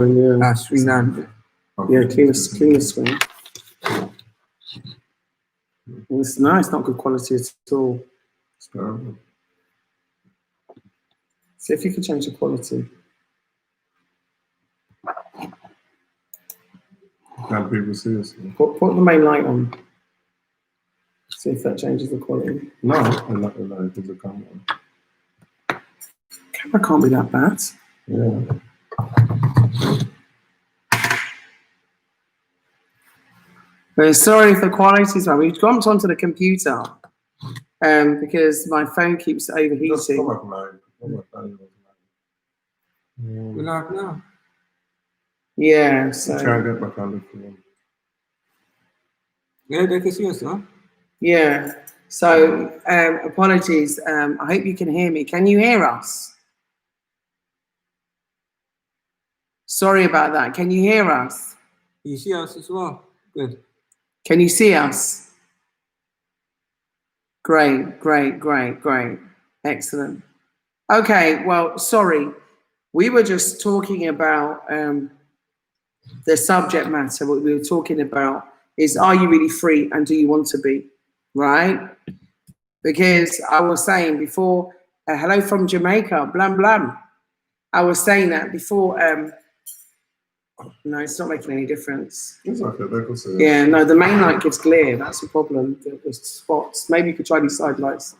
Yeah. Screen none. Yeah, clean the screen. It's nice, not good quality at all. It's terrible. See if you can change the quality. Can't people see us? Put the main light on. See if that changes the quality. No, I'm not gonna put the camera on. Camera can't be that bad. Yeah. Sorry if the quality's bad. We've jumped onto the computer because my phone keeps Just overheating. come back now. Come back now. We're live now. Yeah, so Try and get back on the phone. Yeah, they can see us, huh? yeah. So apologies. I hope you can hear me. Can you hear us? Sorry about that. Can you hear us? You see us as well? Good. Can you see us? Great. Excellent. Okay, well, sorry. We were just talking about the subject matter. What we were talking about is, are you really free and do you want to be, right? Because I was saying before, hello from Jamaica, blam blam. I was saying that before, no, it's not making any difference. It's okay, they can see us. Yeah, no, the main light gives glare. That's the problem. The spots. Maybe you could try these side lights.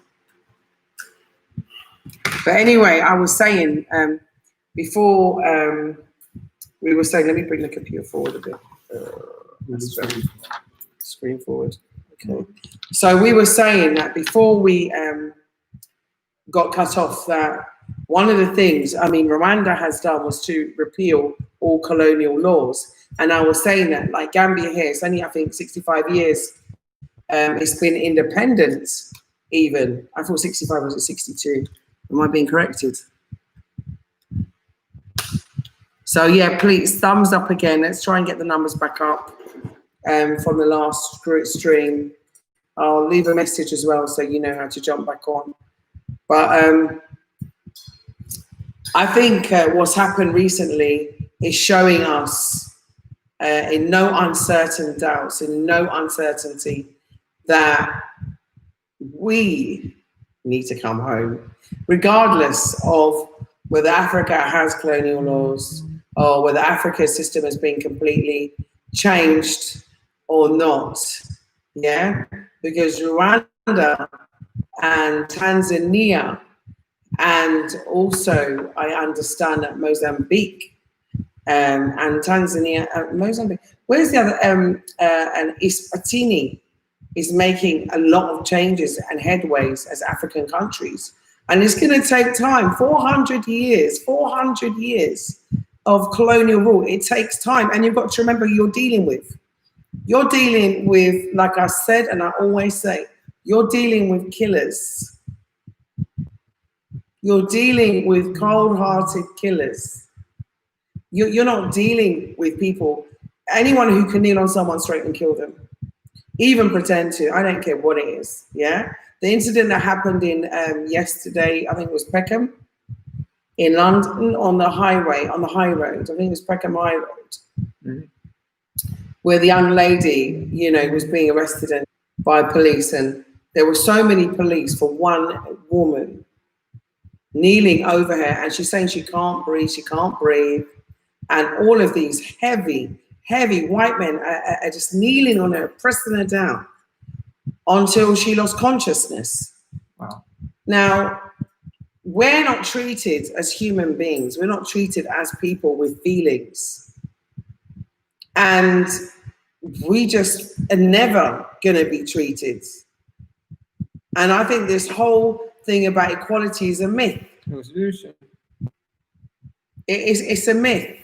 But anyway, I was saying before we were saying. Let me bring the computer forward a bit. That's better. Screen forward. Okay. So we were saying that before we got cut off, that one of the things, I mean, Rwanda has done was to repeal all colonial laws. And I was saying that, like Gambia here, it's only, I think, 65 years it's been independent even. I thought 65 was at 62. Am I being corrected? So yeah, please, thumbs up again. Let's try and get the numbers back up from the last stream. I'll leave a message as well so you know how to jump back on. But I think what's happened recently is showing us in no uncertain doubts, in no uncertainty, that we need to come home, regardless of whether Africa has colonial laws or whether Africa's system has been completely changed or not. Yeah, because Rwanda and Tanzania, and also I understand that Mozambique and Tanzania, Mozambique. Where's the other? And Eswatini is making a lot of changes and headways as African countries, and it's going to take time. 400 years of colonial rule. It takes time, and you've got to remember you're dealing with, like I said, and I always say, you're dealing with killers. You're dealing with cold-hearted killers. You're not dealing with people, anyone who can kneel on someone straight and kill them, even pretend to. I don't care what it is. Yeah, the incident that happened in yesterday, I think it was Peckham in London on the highway, on the high road. I think it was Peckham High Road, where the young lady, you know, was being arrested by police, and there were so many police for one woman kneeling over her, and she's saying she can't breathe, and all of these heavy white men are just kneeling on her, pressing her down until she lost consciousness. Wow. Now, we're not treated as human beings. We're not treated as people with feelings. And we just are never going to be treated. And I think this whole thing about equality is a myth. It's a myth,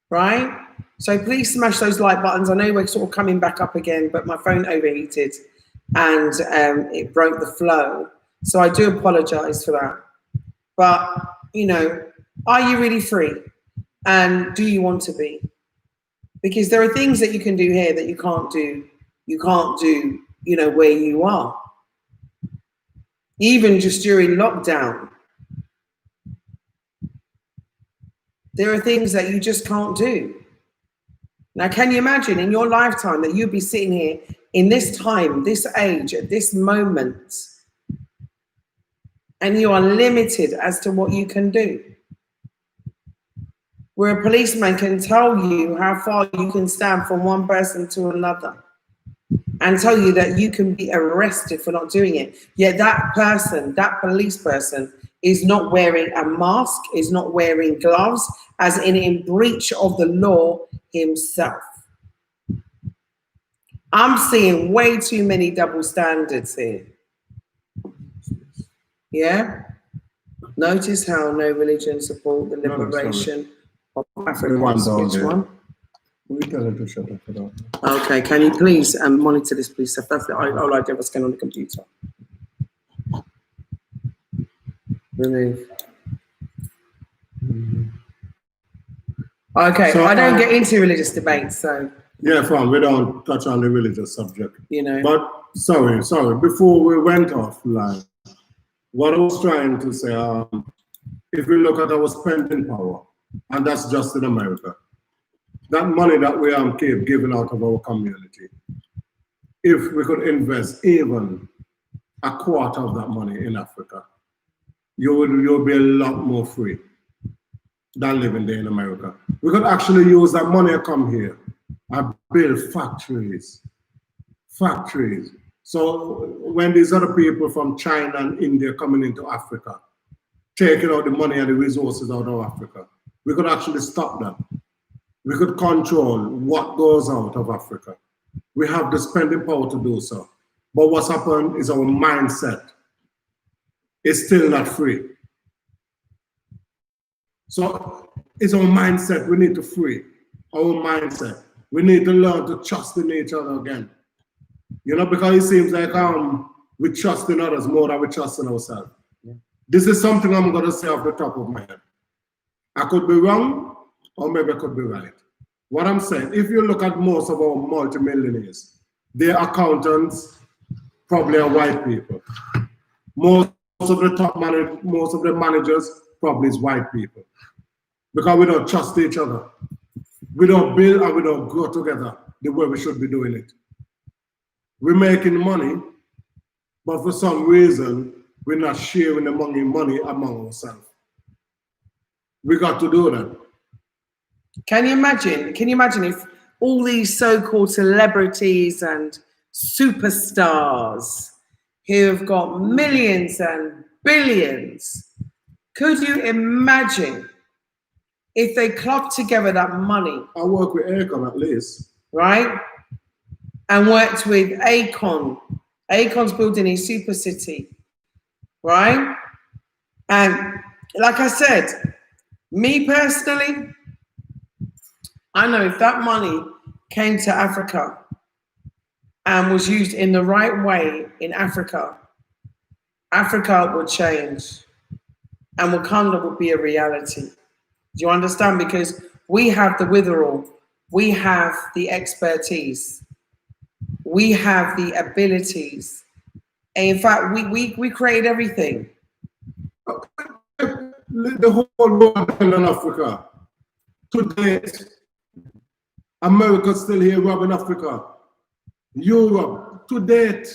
right? So please smash those like buttons. I know we're sort of coming back up again, but my phone overheated and it broke the flow. So I do apologize for that. But, you know, are you really free? And do you want to be? Because there are things that you can do here that you can't do. You can't do, you know, where you are. Even just during lockdown, There are things that you just can't do. Now, can you imagine in your lifetime that you'd be sitting here in this time, this age, at this moment, and you are limited as to what you can do? Where a policeman can tell you how far you can stand from one person to another and tell you that you can be arrested for not doing it. Yet that person, that police person, is not wearing a mask, is not wearing gloves, as in breach of the law himself. I'm seeing way too many double standards here. Yeah? Notice how no religion support the liberation of Africa. Which one? We tell her to shut up for that. Okay, can you please monitor this, please? That's all I did was scan on the computer. Remove. Okay, So, I don't get into religious debates, so Yeah, fine. We don't touch on the religious subject. you know. But sorry. Before we went offline, what I was trying to say, if we look at our spending power, and that's just in America, that money that we keep giving out of our community, if we could invest even a quarter of that money in Africa, you'll be a lot more free than living there in America. We could actually use that money to come here and build factories. So when these other people from China and India coming into Africa, taking out the money and the resources out of Africa, we could actually stop that. We could control what goes out of Africa. We have the spending power to do so. But what's happened is our mindset is still not free. So it's our mindset we need to free. Our mindset. We need to learn to trust in each other again. You know, because it seems like we trust in others more than we trust in ourselves. Yeah. This is something I'm going to say off the top of my head. I could be wrong, or maybe I could be right. What I'm saying, if you look at most of our multimillionaires, their accountants probably are white people. Most of the top managers, most of the managers probably is white people. Because we don't trust each other. We don't build and we don't grow together the way we should be doing it. We're making money, but for some reason, we're not sharing the money among ourselves. We got to do that. Can you imagine if all these so-called celebrities and superstars who have got millions and billions, could you imagine if they clubbed together that money? I work with Akon at least. Right? And worked with Akon. Akon's building a super city. Right? And like I said, me personally, I know if that money came to Africa and was used in the right way in Africa, Africa would change and Wakanda would be a reality. Do you understand? Because we have the witherall, we have the expertise, we have the abilities. And in fact, we create everything. The whole world depends on Africa. To date, America's still here robbing Africa. Europe, to date.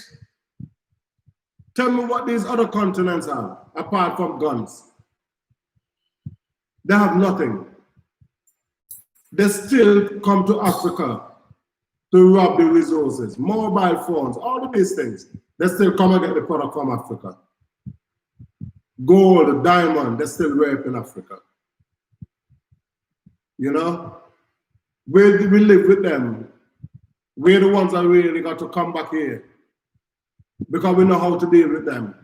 Tell me what these other continents have, apart from guns. They have nothing. They still come to Africa to rob the resources, mobile phones, all of these things. They still come and get the product from Africa. Gold, diamond, they still rape in Africa. You know? We live with them. We're the ones that really got to come back here because we know how to deal with them.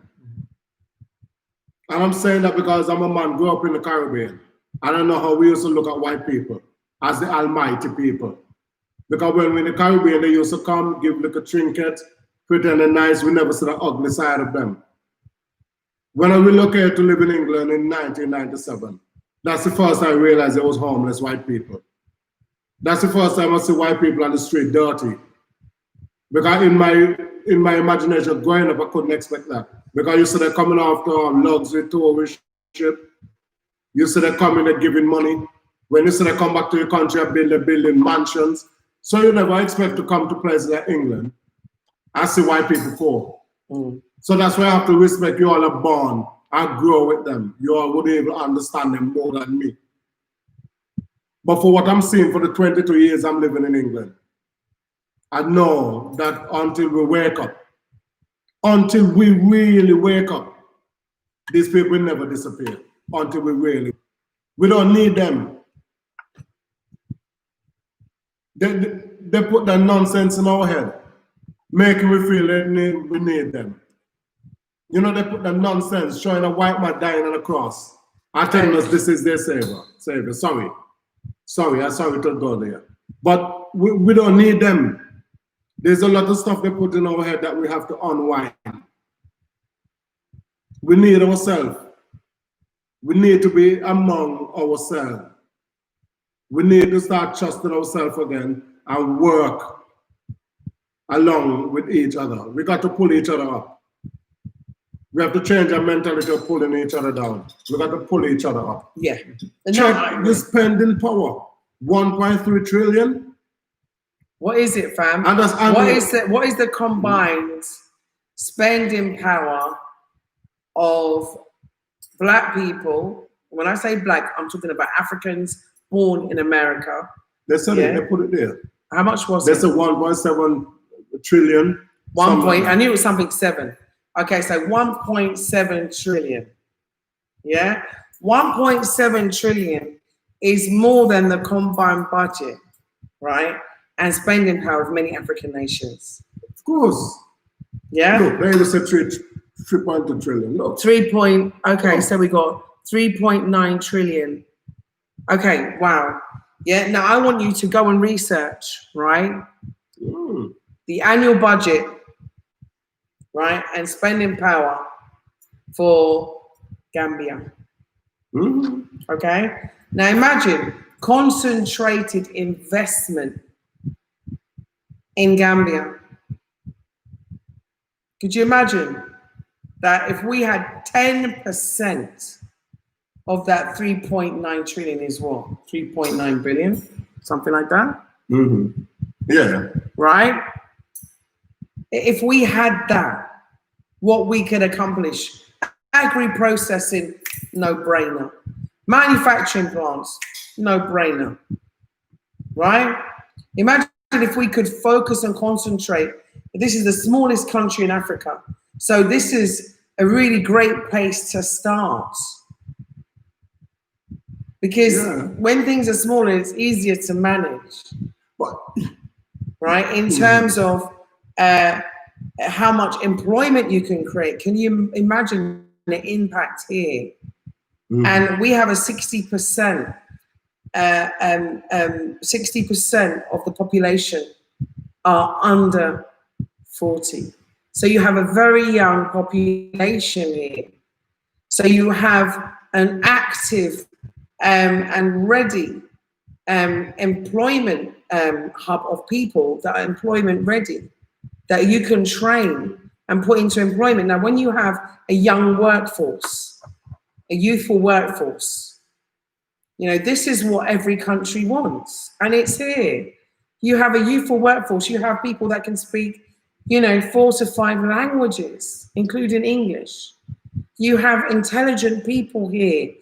And I'm saying that because I'm a man, grew up in the Caribbean. And I know how we used to look at white people as the almighty people. Because when we're in the Caribbean, they used to come, give like a trinket, pretend they're nice. We never see the ugly side of them. When I relocated to live in England in 1997, that's the first time I realized there was homeless white people. That's the first time I see white people on the street dirty. Because in my imagination, growing up, I couldn't expect that. Because you see they're coming after luxury tourist ship. You see they're coming and giving money. When you say they come back to your country and building mansions, so you never expect to come to places like England and see white people fall. So that's why I have to respect you all are born and grow with them. You all would even understand them more than me. But for what I'm seeing for the 22 years I'm living in England, I know that until we wake up, until we really wake up, these people will never disappear. Until we don't need them. They put that nonsense in our head, making we feel that we need them. You know, they put that nonsense showing a white man dying on a cross and telling us this is their savior. Sorry, I'm sorry to go there. But we don't need them. There's a lot of stuff they put in our head that we have to unwind. We need ourselves. We need to be among ourselves. We need to start trusting ourselves again and work along with each other. We got to pull each other up. We have to change our mentality of pulling each other down. We got to pull each other up. Yeah. Check the spending power. 1.3 trillion. What is it, fam? And that's what is the combined spending power of black people? When I say black, I'm talking about Africans born in America. They said it, they put it there. How much was it? They said 1.7 trillion. I knew it was something 7. Okay, so 1.7 trillion. Yeah? 1.7 trillion is more than the combined budget, right? And spending power of many African nations. Of course. Yeah? Look, they said 3.2 trillion. Look. So we got 3.9 trillion. Okay, wow. Yeah, now I want you to go and research, right? The annual budget, right? And spending power for Gambia. Okay? Now imagine concentrated investment in Gambia. Could you imagine that if we had 10% of that 3.9 trillion is what? 3.9 billion? Something like that? Yeah. Right? If we had that, what we could accomplish. Agri-processing, no-brainer. Manufacturing plants, no-brainer. Right? Imagine if we could focus and concentrate. This is the smallest country in Africa. So this is a really great place to start. Because when things are smaller, it's easier to manage. Right? In terms of how much employment you can create. Can you imagine the impact here? And we have a 60% 60% of the population are under 40. So you have a very young population here. So you have an active and ready employment hub of people that are employment ready, that you can train and put into employment. Now, when you have a young workforce, a youthful workforce, you know, this is what every country wants, and it's here. You have a youthful workforce, you have people that can speak, you know, 4 to 5 languages, including English. You have intelligent people here,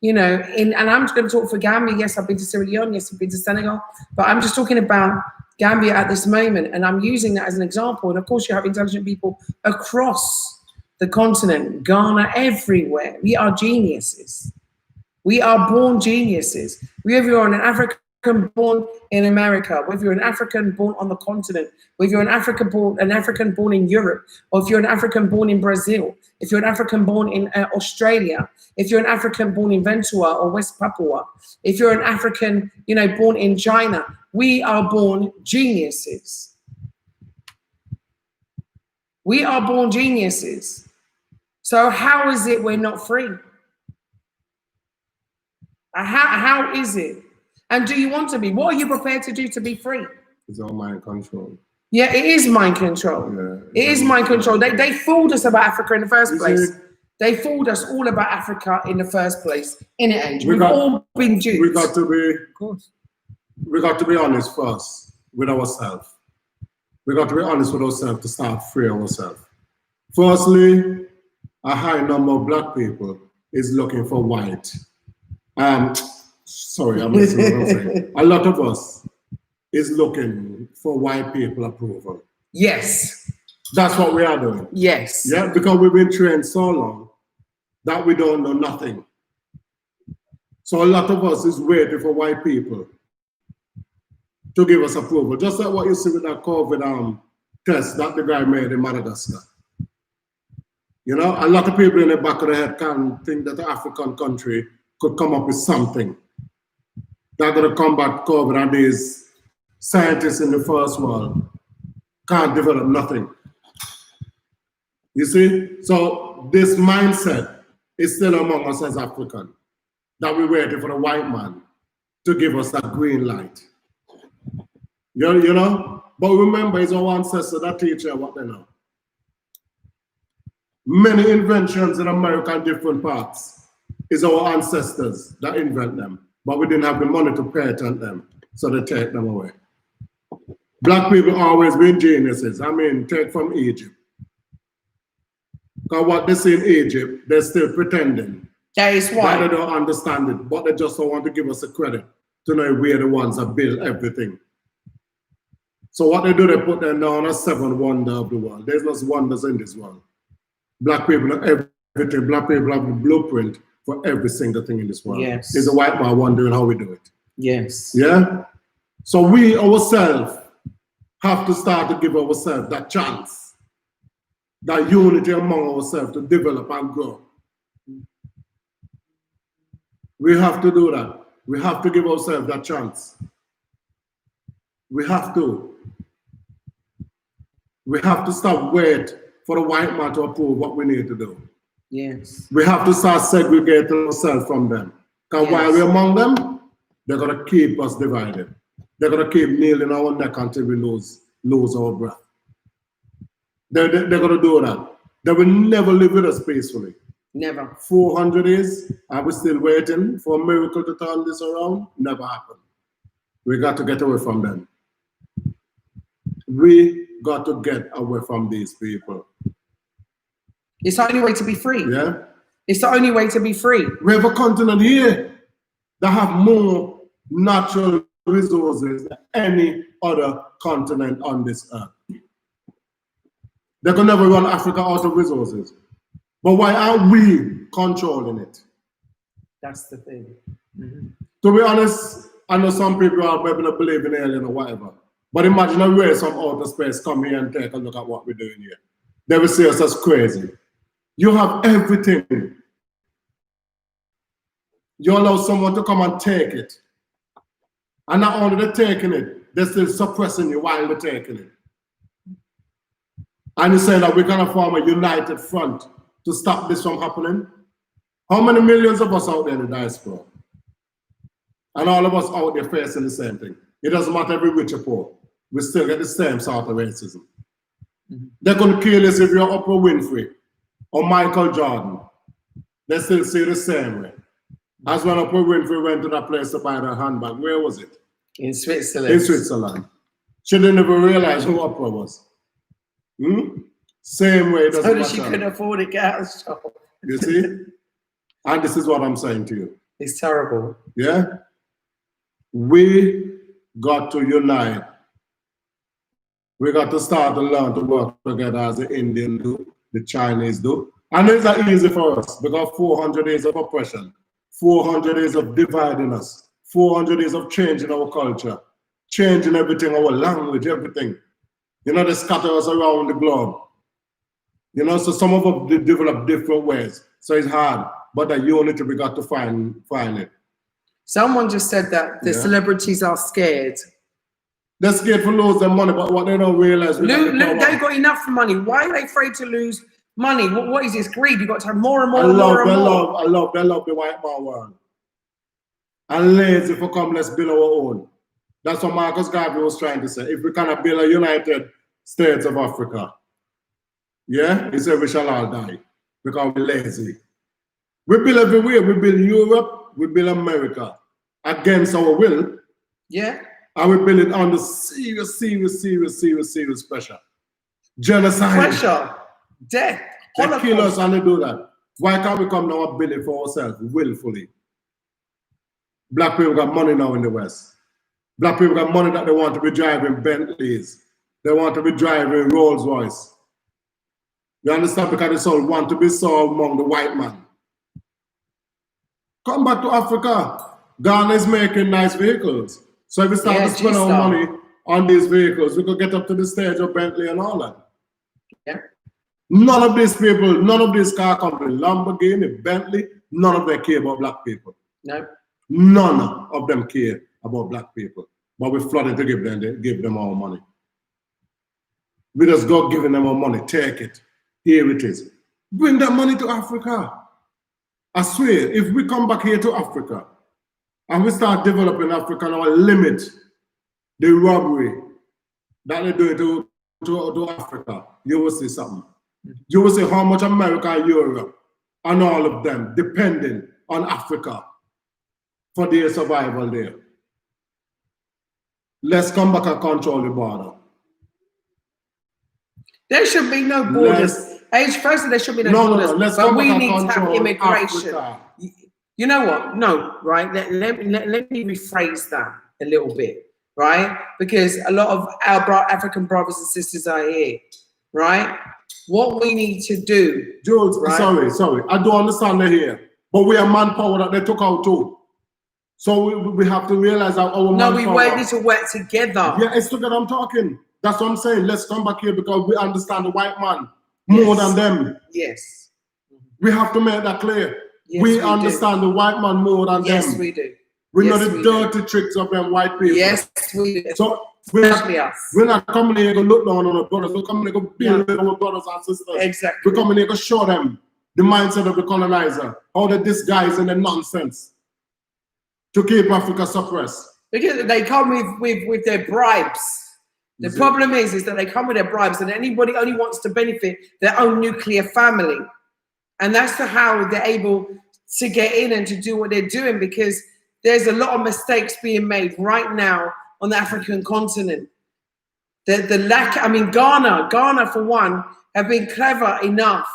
you know, and I'm just going to talk for Gambia. Yes, I've been to Sierra Leone, yes, I've been to Senegal, but I'm just talking about Gambia at this moment, and I'm using that as an example. And of course, you have intelligent people across the continent, Ghana, everywhere. We are geniuses. We are born geniuses. Whether you're an African born in America, whether you're an African born on the continent, whether you're an African born in Europe, or if you're an African born in Brazil, if you're an African born in Australia, if you're an African born in Ventura or West Papua, if you're an African, you know, born in China, we are born geniuses. We are born geniuses. So how is it we're not free? How is it? And do you want to be? What are you prepared to do to be free? It's all mind control. Yeah, it is mind control. Yeah, it is mind control. They fooled us about Africa in the first place. They fooled us all about Africa in the first place. In it, Angel. We've got- all been duped. We got to be, Of course. we got to be honest first with ourselves. We got to be honest with ourselves to start free ourselves. Firstly, a high number of black people is looking for white. Sorry, I'm missing what I'm saying. A lot of us is looking for white people approval. Yes. That's what we are doing. Yes. Yeah, because we've been trained so long that we don't know nothing. So a lot of us is waiting for white people to give us approval. Just like what you see with that COVID test that the guy made in Madagascar. You know, a lot of people in the back of the head can think that the African country could come up with something that's going to combat COVID, and these scientists in the first world can't develop nothing. You see? So this mindset is still among us as African, that we're waiting for the white man to give us that green light. You know? But remember, it's our ancestors that teach you what they know. Many inventions in America in different parts is our ancestors that invent them, but we didn't have the money to patent them, so they take them away. Black people always been geniuses. I mean, take from Egypt. Because what they see in Egypt, they're still pretending. That is That why. they don't understand it, but they just don't want to give us the credit to know we're the ones that build everything. So what they do, they put them down as 7 wonders of the world. There's no wonders in this world. Black people know everything. Black people have the blueprint for every single thing in this world. Yes. It's the white man wondering how we do it. Yes. Yeah? So we ourselves have to start to give ourselves that chance, that unity among ourselves to develop and grow. We have to do that. We have to give ourselves that chance. We have to. We have to stop waiting for the white man to approve what we need to do. Yes. We have to start segregating ourselves from them. Because while we're among them, they're going to keep us divided. They're going to keep kneeling our neck until we lose our breath. They're going to do that. They will never live with us peacefully. Never. 400 years, are we still waiting for a miracle to turn this around? Never happened. We got to get away from them. We got to get away from these people. It's the only way to be free. Yeah? It's the only way to be free. We have a continent here that have more natural resources than any other continent on this earth. They can never run Africa out of resources. But why aren't we controlling it? That's the thing. To be honest, I know some people are maybe not believe in alien or whatever. But imagine a race from outer space come here and take a look at what we're doing here. They will see us as crazy. You have everything. You allow someone to come and take it. And not only they're taking it, they're still suppressing you while they're taking it. And you say that we're going to form a united front to stop this from happening. How many millions of us out there in the diaspora? And all of us out there facing the same thing. It doesn't matter if we're rich or poor. We still get the same sort of racism. They're going to kill us if you're Oprah Winfrey or Michael Jordan. They still see the same way. As when Oprah Winfrey went to that place to buy that handbag. Where was it? In Switzerland. In Switzerland. She didn't even realize who Oprah was. Same way. It So doesn't that she matter. couldn't afford it, get out of the shop. You see? And this is what I'm saying to you. It's terrible. Yeah? We got to unite. We got to start to learn to work together as the Indians do, the Chinese do. And it's not easy for us because 400 days of oppression, 400 days of dividing us, 400 days of changing our culture, changing everything, our language, everything. You know, they scatter us around the globe. You know, so some of us develop different ways. So it's hard, but the unity we got to find it. Someone just said that the celebrities are scared. They're scared to lose their money, but what they don't realize, They got enough money. Why are they afraid to lose money? What is this greed? You've got to have more and more and more and more. I love the white man world. And lazy for come, let's build our own. That's what Marcus Garvey was trying to say. If we cannot build a United States of Africa, yeah, he said we shall all die. because we're lazy. We build everywhere. We build Europe, we build America against our will, Yeah. and we build it under serious pressure. Genocide. Pressure, death, They kill Holocaust. us and they do that. Why can't we come now and build it for ourselves willfully? Black people got money now in the West. Black people got money that they want to be driving Bentleys. They want to be driving Rolls Royce. You understand? Because they all want to be so among the white man. Come back to Africa. Ghana is making nice vehicles. So if we start to spend our money on these vehicles, we could get up to the stage of Bentley and all that. Yeah. None of these people, none of these car companies, Lamborghini, Bentley, none of them care about black people. No. None of them care about black people. But we're flooding to give them our money. We just go giving them our money. Take it. Here it is. Bring that money to Africa. I swear, if we come back here to Africa and we start developing Africa and our limit the robbery that they're doing to Africa, you will see something. You will see how much America and Europe and all of them depending on Africa for their survival there. Let's come back and control the border. There should be no borders. Firstly, there should be no borders. Let's but come we back need and to have control immigration. Africa. You know what? No, right? Let me rephrase that a little bit, right? Because a lot of our African brothers and sisters are here, right? What we need to do, Jules, right? sorry. I don't understand they're here. But we are manpower that they took out too. So we have to realize that our No, manpower. we need to work together. Yeah, it's together I'm talking. That's what I'm saying. Let's come back here because we understand the white man more than them. Yes. We have to make that clear. Yes, we we understand the white man more than them. Yes, we do. We Yes, know the we dirty tricks of them white people. Yes, we do. So Especially us. we're not coming here to look down on our brothers. We're coming here to build with our brothers and sisters. Exactly. We're coming here to show them the mindset of the colonizer, how they disguise in the nonsense to keep Africa suppressed. Because they come with their bribes. The problem is that they come with their bribes and anybody only wants to benefit their own nuclear family. And that's how they're able to get in and to do what they're doing, because there's a lot of mistakes being made right now on the African continent. The lack, I mean, Ghana for one, have been clever enough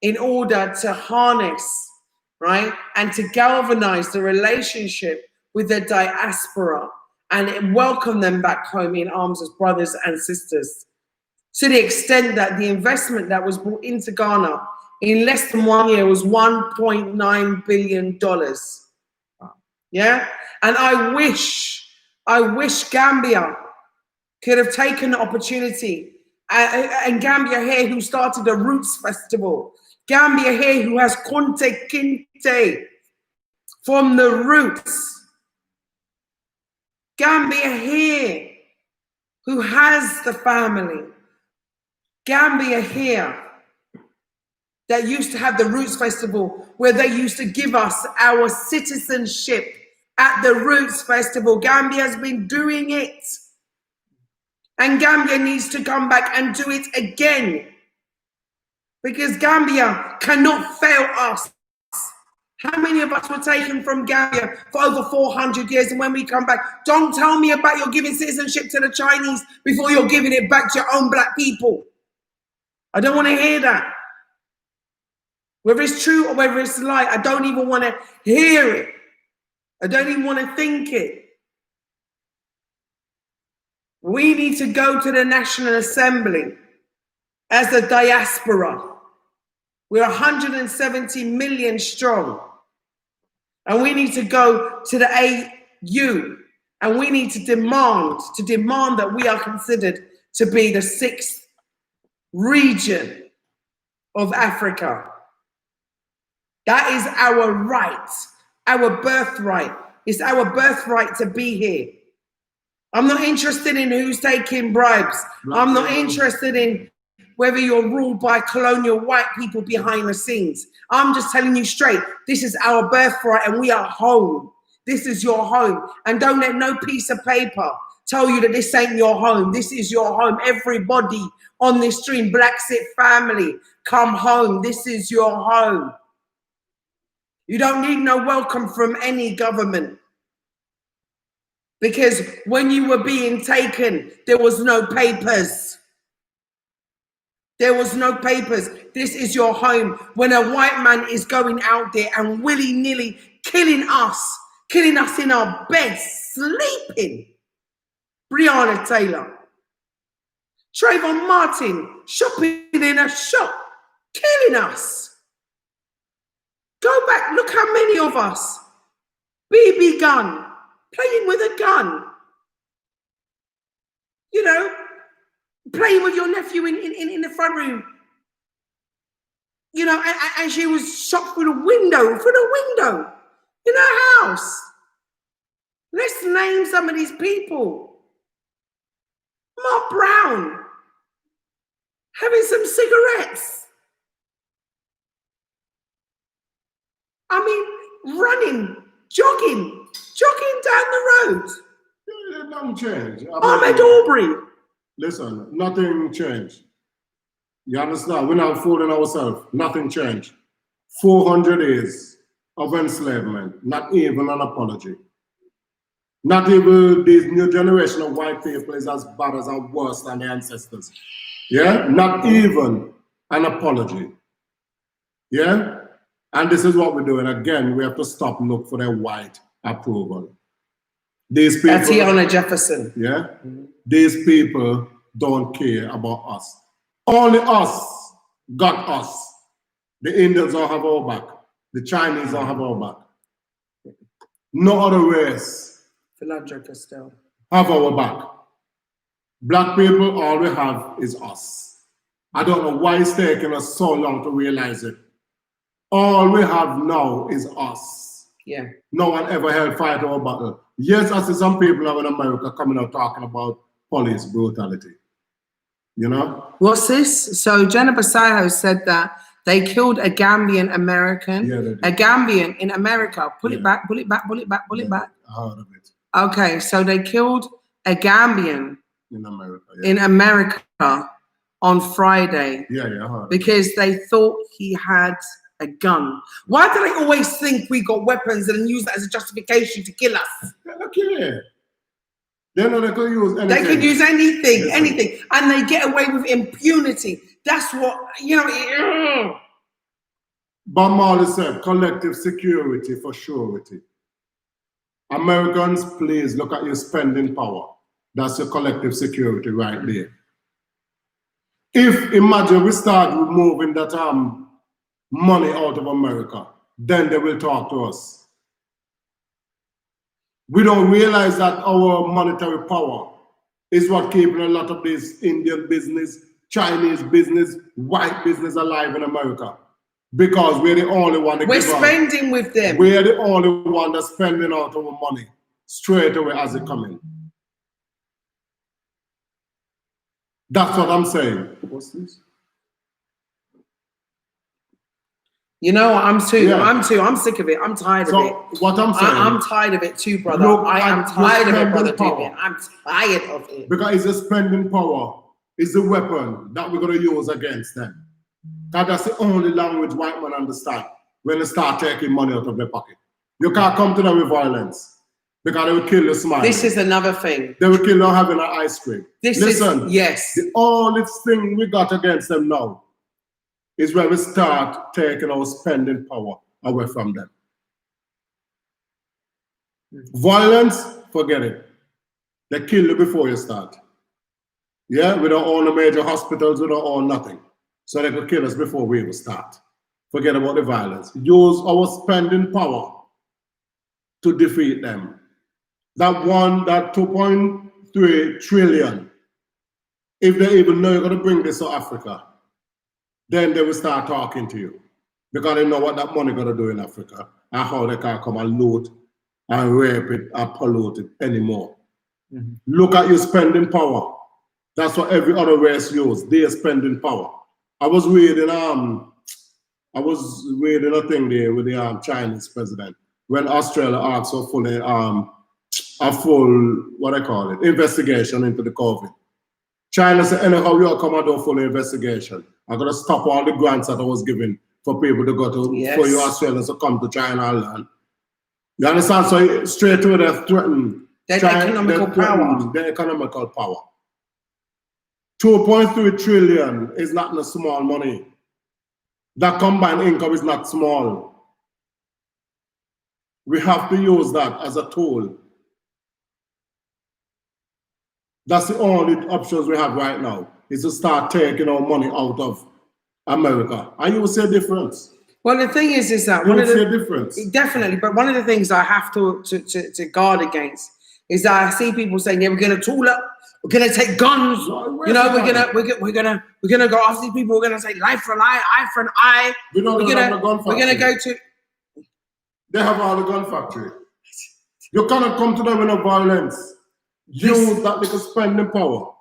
in order to harness, right, and to galvanize the relationship with the diaspora and welcome them back home in arms as brothers and sisters, to the extent that the investment that was brought into Ghana in less than 1 year was $1.9 billion. Yeah, and I wish Gambia could have taken the opportunity, and Gambia here, who started the Roots Festival, Gambia here, who has Kunta Kinte from the Roots, Gambia here, who has the family, Gambia here, that used to have the Roots Festival, where they used to give us our citizenship at the Roots Festival. Gambia has been doing it. And Gambia needs to come back and do it again. Because Gambia cannot fail us. How many of us were taken from Gambia for over 400 years? And when we come back, don't tell me about you're giving citizenship to the Chinese before you're giving it back to your own black people. I don't want to hear that. Whether it's true or whether it's a lie, I don't even want to hear it. I don't even want to think it. We need to go to the National Assembly as a diaspora. We're 170 million strong. And we need to go to the AU and we need to demand that we are considered to be the 6th region of Africa. That is our right, our birthright. It's our birthright to be here. I'm not interested in who's taking bribes. I'm not interested in whether you're ruled by colonial white people behind the scenes. I'm just telling you straight, this is our birthright and we are home. This is your home. And don't let no piece of paper tell you that this ain't your home. This is your home. Everybody on this stream, Black Sit family, come home. This is your home. You don't need no welcome from any government. Because when you were being taken, there was no papers. There was no papers. This is your home. When a white man is going out there and willy-nilly killing us in our beds, sleeping. Breonna Taylor. Trayvon Martin, shopping in a shop, killing us. Go back, look how many of us. BB gun. Playing with a gun, you know, playing with your nephew in the front room, you know, and she was shot through the window in her house. Let's name some of these people. Mark Brown, having some cigarettes. I mean, running, jogging down the road. Yeah, nothing changed. Ahmed Aubrey. Listen, nothing changed. You understand? We're not fooling ourselves. Nothing changed. 400 years of enslavement. Not even an apology. Not even this new generation of white people is as bad as or worse than the ancestors. Yeah? Not even an apology. Yeah? And this is what we're doing. Again, we have to stop and look for their white approval. These people, Tatiana Jefferson. yeah, these people don't care about us. Only us got us. The Indians don't have our back. The Chinese don't have our back. No other race Philandro Castell. have our back. Black people, all we have is us. I don't know why it's taking us so long to realize it. All we have now is us. Yeah. No one ever held fight or battle. Yes, I see some people now in America coming out talking about police brutality. You know? What's this? So Jenna Basayo said that they killed a Gambian American. Yeah, they did. A Gambian in America. Pull it Yeah. back, pull it back, pull it back, pull it back. I heard of it Okay, so they killed a Gambian in America. Yeah, in America on Friday yeah, I heard. because they thought he had a gun. Why do they always think we got weapons and use that as a justification to kill us? They don't care. They know they could use anything. They could use anything, Listen. anything, and they get away with impunity. That's what, you know. Bob Marley said, collective security for surety. Americans, please look at your spending power. That's your collective security right there. If, imagine we start removing that money out of America, then they will talk to us. We don't realize that our monetary power is what keeping a lot of this Indian business, Chinese business, white business alive in America. Because we're the only one that We're give out. spending with them. We're the only one that's spending out our money straight away as it come in. That's what I'm saying. What's this? You know, I'm Yeah. I'm sick of it. I'm tired of it. So what I'm saying, I'm tired of it too, brother. Look I am at tired of your it, brother spending David. power. I'm tired of it. because it's the spending power is the weapon that we're going to use against them. That's the only language white men understand when they start taking money out of their pocket. You can't come to them with violence because they will kill you smiling. This is another thing. They will kill you having an ice cream. Listen, Yes. the only thing we got against them now is when we start taking our spending power away from them. Violence, forget it. They kill you before you start. Yeah, we don't own the major hospitals, we don't own nothing. So they could kill us before we even start. Forget about the violence. Use our spending power to defeat them. That 2.3 trillion, if they even know you're going to bring this to Africa, then they will start talking to you. Because they know what that money going to do in Africa and how they can come and loot and rape it and pollute it anymore. Mhm. Look at your spending power. That's what every other race use, their spending power. I was reading a thing there with the Chinese president when Australia asked for a full, what I call it, investigation into the COVID. China said, anyhow, you come and do full investigation. I'm going to stop all the grants that I was giving for people to go to, Yes. for you Australians to come to China and learn. You understand? So straight away they threaten Their economical power. Their economical power. 2.3 trillion is not no small money. That combined income is not small. We have to use that as a tool. That's the only options we have right now, is to start taking our money out of America. And you will see a difference. Well, the thing is that You one will of see a the difference. definitely, but one of the things I have to guard against is that I see people saying, "Yeah, we're going to tool up, we're going to take guns, you know, we're gonna go after these people, we're going to say life for an eye for an eye, We don't we're have the gun going to factory. go to." They have all the gun factory. You cannot come to them with no violence. Use that little spending power.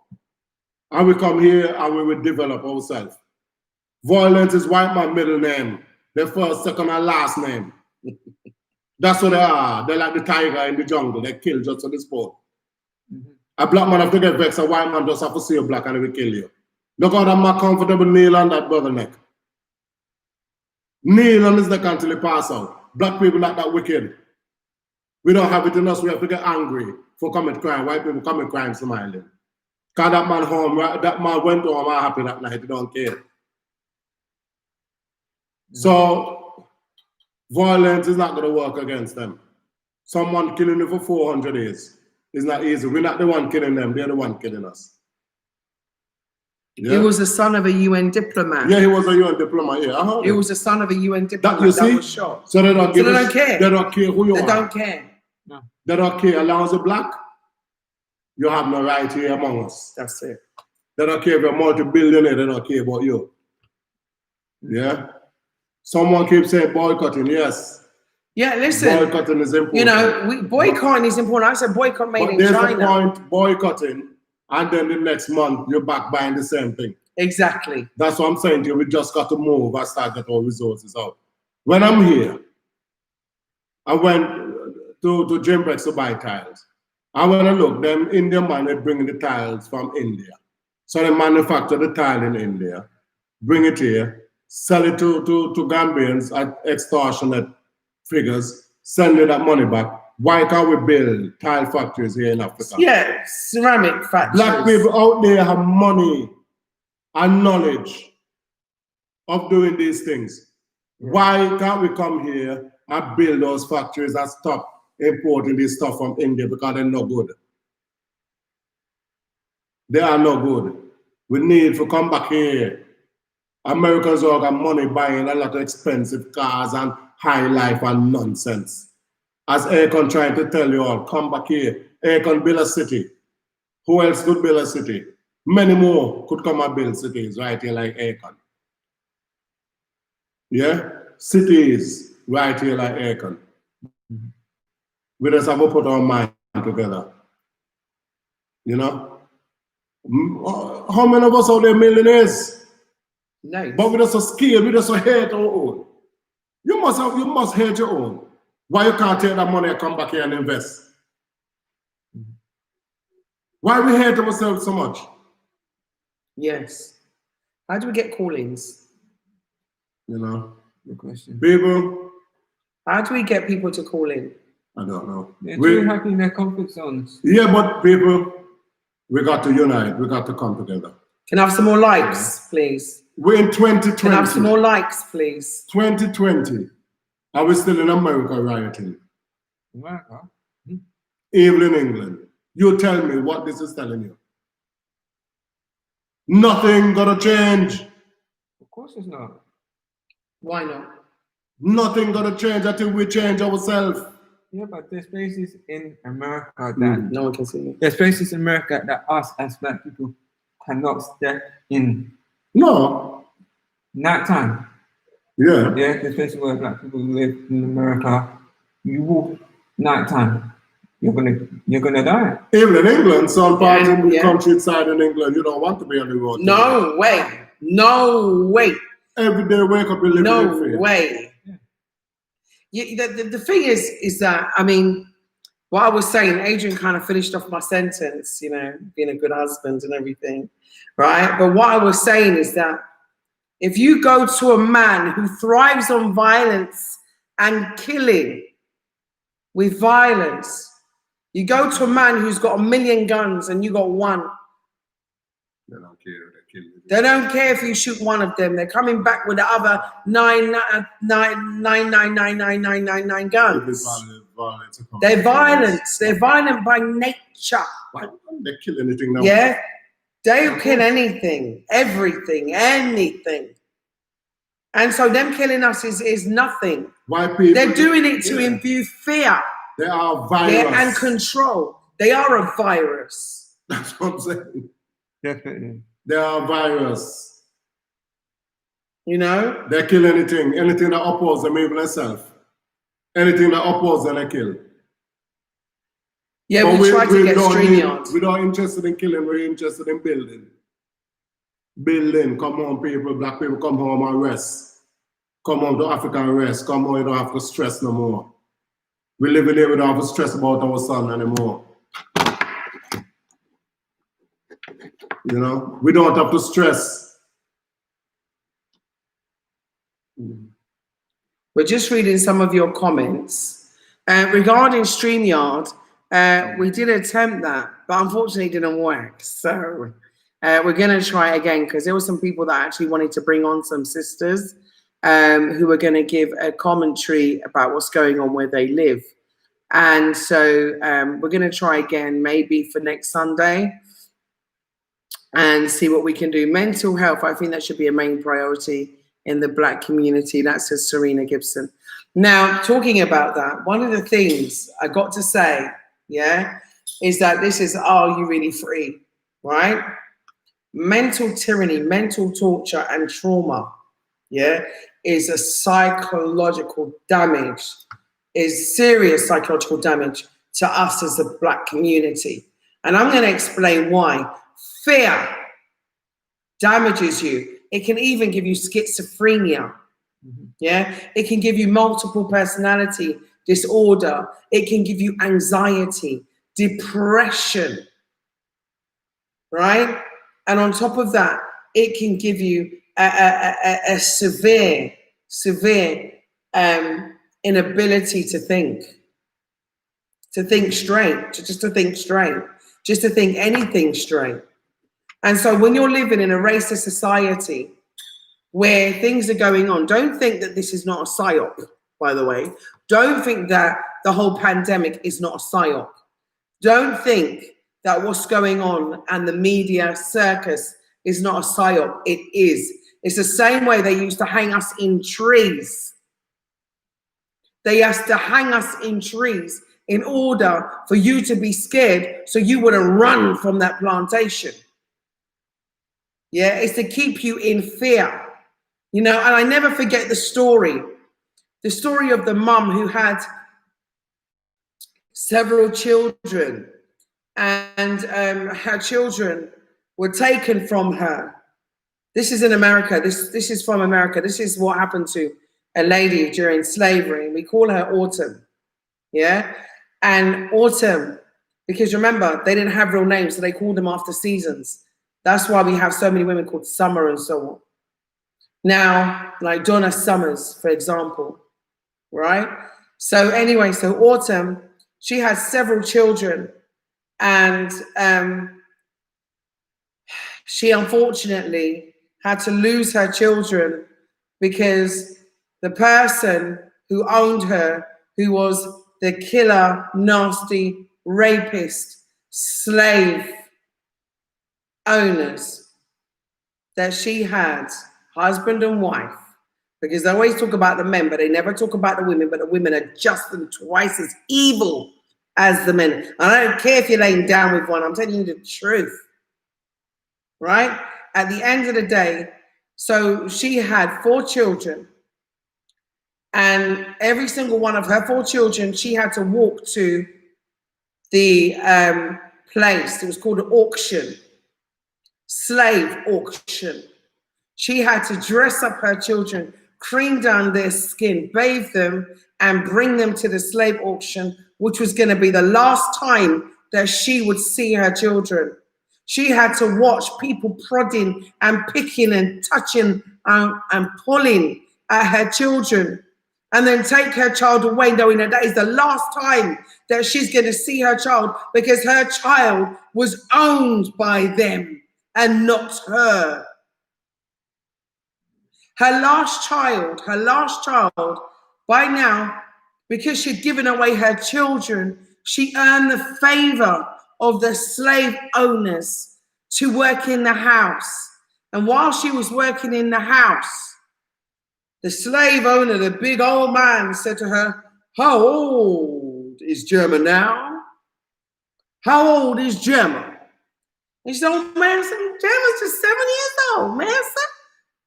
And we come here and we will develop ourselves. Violence is white man middle name. Their first, second, and last name. That's what they are. They're like the tiger in the jungle. They kill just for the sport. A black man have to get vexed. A white man just have to see you black and he will kill you. Look how that man comfortable kneel on that brother neck. Kneel on his neck until he pass out. Black people like that wicked. We don't have it in us. We have to get angry for commit crime. White people commit crime smiling. Because that man home, that man went home happy that night. He don't care. So violence is not going to work against them. Someone killing you for 400 days is not easy. We're not the one killing them. They're the one killing us. Yeah? He was the son of a UN diplomat. Yeah, he was a UN diplomat. Yeah, uh-huh. He was the son of a UN diplomat That you see? was shot. So they don't So they don't care. They don't care who you They are. don't care. No. They don't care. As long as you're black, you have no right here among us. That's it. They don't care if you're a multi-billionaire. They don't care about you. Yeah? Someone keeps saying boycotting. Yes. Yeah, listen. Boycotting is important. You know, boycotting is important. I said boycott made But in there's China. a point boycotting, and then the next month you're back buying the same thing. Exactly. That's what I'm saying to you. We just got to move and start get our resources out. When I'm here, I went to Gympex to buy tiles. And when I look, them Indian man, they bring the tiles from India. So they manufacture the tile in India, bring it here, sell it to Gambians at extortionate figures, send me that money back. Why can't we build tile factories here in Africa? Yeah, ceramic factories. Black people out there have money and knowledge of doing these things. Why can't we come here and build those factories and stop importing this stuff from India because they're no good? They are no good. We need to come back here. Americans all got money buying a lot of expensive cars and high life and nonsense. As Akon trying to tell you all, come back here. Akon build a city. Who else could build a city? Many more could come and build cities right here like Akon. Yeah? Cities right here like Akon. We just have to put our mind together. You know? How many of us are there millionaires? No. But we're just so scared, we just so hate our own. You must hate your own. Why you can't take that money and come back here and invest? Why we hate ourselves so much? Yes. How do we get call-ins? You know? Good question. People, How do we get people to call in? I don't know. They're too happy in their comfort zones. Yeah, but people, we got to unite. We got to come together. Can I have some more likes, please? We're in 2020. Can I have some more likes, please? 2020. Are we still in America rioting? America? Even in England. You tell me what this is telling you. Nothing gonna change. Of course it's not. Why not? Nothing gonna change until we change ourselves. Yeah, but there's places in America that No one can see me. there's places in America that us as black people cannot step in No. nighttime. Yeah. Yeah, there's places where black people live in America. You walk nighttime, you're gonna die. Even in England, some parts Yeah, in the yeah. countryside in England, you don't want to be on the road. No way. No way. Every day wake up and live No in fear. way. The thing is that, I mean, what I was saying, Adrian kind of finished off my sentence, you know, being a good husband and everything, right? But what I was saying is that if you go to a man who thrives on violence and killing with violence, you go to a man who's got 1 million guns and you got one. They don't care. They kill you. They don't care if you shoot one of them. They're coming back with the other 9999999 guns. They're violent. They're violent by nature. They kill anything now. Yeah, they'll kill anything, everything, anything. And so them killing us is nothing. Why people? They're doing it to imbue fear. They are a virus. Yeah, and control. They are a virus. That's what I'm saying. Definitely. They are a virus. You know? They kill anything that opposes them, even themselves. Anything that opposes them, they kill. Yeah, But we try to get StreamYard. We're not interested in killing, we're interested in building. Building, come on, people, black people, come home and rest. Come home to Africa and rest. Come home, you don't have to stress no more. We live in here, we don't have to stress about our son anymore. You know, we don't have to stress. We're just reading some of your comments. Regarding StreamYard, we did attempt that, but unfortunately it didn't work. So we're going to try again because there were some people that actually wanted to bring on some sisters who were going to give a commentary about what's going on where they live. And so we're going to try again, maybe for next Sunday, and see what we can do. Mental health, I think that should be a main priority in the Black community. That says Serena Gibson. Now, talking about that, one of the things I got to say, yeah, is that this is, are you really free, right? Mental tyranny, mental torture and trauma, yeah, is a psychological damage, is serious psychological damage to us as the Black community. And I'm going to explain why. Fear damages you. It can even give you schizophrenia. Yeah, it can give you multiple personality disorder. It can give you anxiety, depression, right? And on top of that, it can give you a severe inability to think straight, just to think anything straight. And so when you're living in a racist society where things are going on, don't think that this is not a psyop, by the way. Don't think that the whole pandemic is not a psyop. Don't think that what's going on and the media circus is not a psyop. It is. It's the same way they used to hang us in trees. They used to hang us in trees in order for you to be scared so you wouldn't run from that plantation. Yeah, it's to keep you in fear. You know, and I never forget the story of the mum who had several children, and her children were taken from her. This is in America. This is from America. This is what happened to a lady during slavery. We call her Autumn. Yeah, and Autumn, because remember, they didn't have real names, so they called them after seasons. That's why we have so many women called Summer and so on. Now, like Donna Summers, for example, right? So anyway, so Autumn, she had several children, and she unfortunately had to lose her children because the person who owned her, who was the killer, nasty, rapist, slave owners that she had, husband and wife, because they always talk about the men, but they never talk about the women, but the women are just and twice as evil as the men. And I don't care if you're laying down with one, I'm telling you the truth, right? At the end of the day, so she had 4 children, and every single one of her 4 children, she had to walk to the place. It was called an auction, slave auction. She had to dress up her children, cream down their skin, bathe them, and bring them to the slave auction, which was going to be the last time that she would see her children. She had to watch people prodding and picking and touching and pulling at her children, and then take her child away, knowing that that is the last time that she's going to see her child, because her child was owned by them and not her. Her last child, by now, because she'd given away her children, she earned the favor of the slave owners to work in the house. And while she was working in the house, the slave owner, the big old man, said to her, "How old is Gemma now? How old is Gemma?" And she said, "Oh, master, Gemma's just 7 years old, master.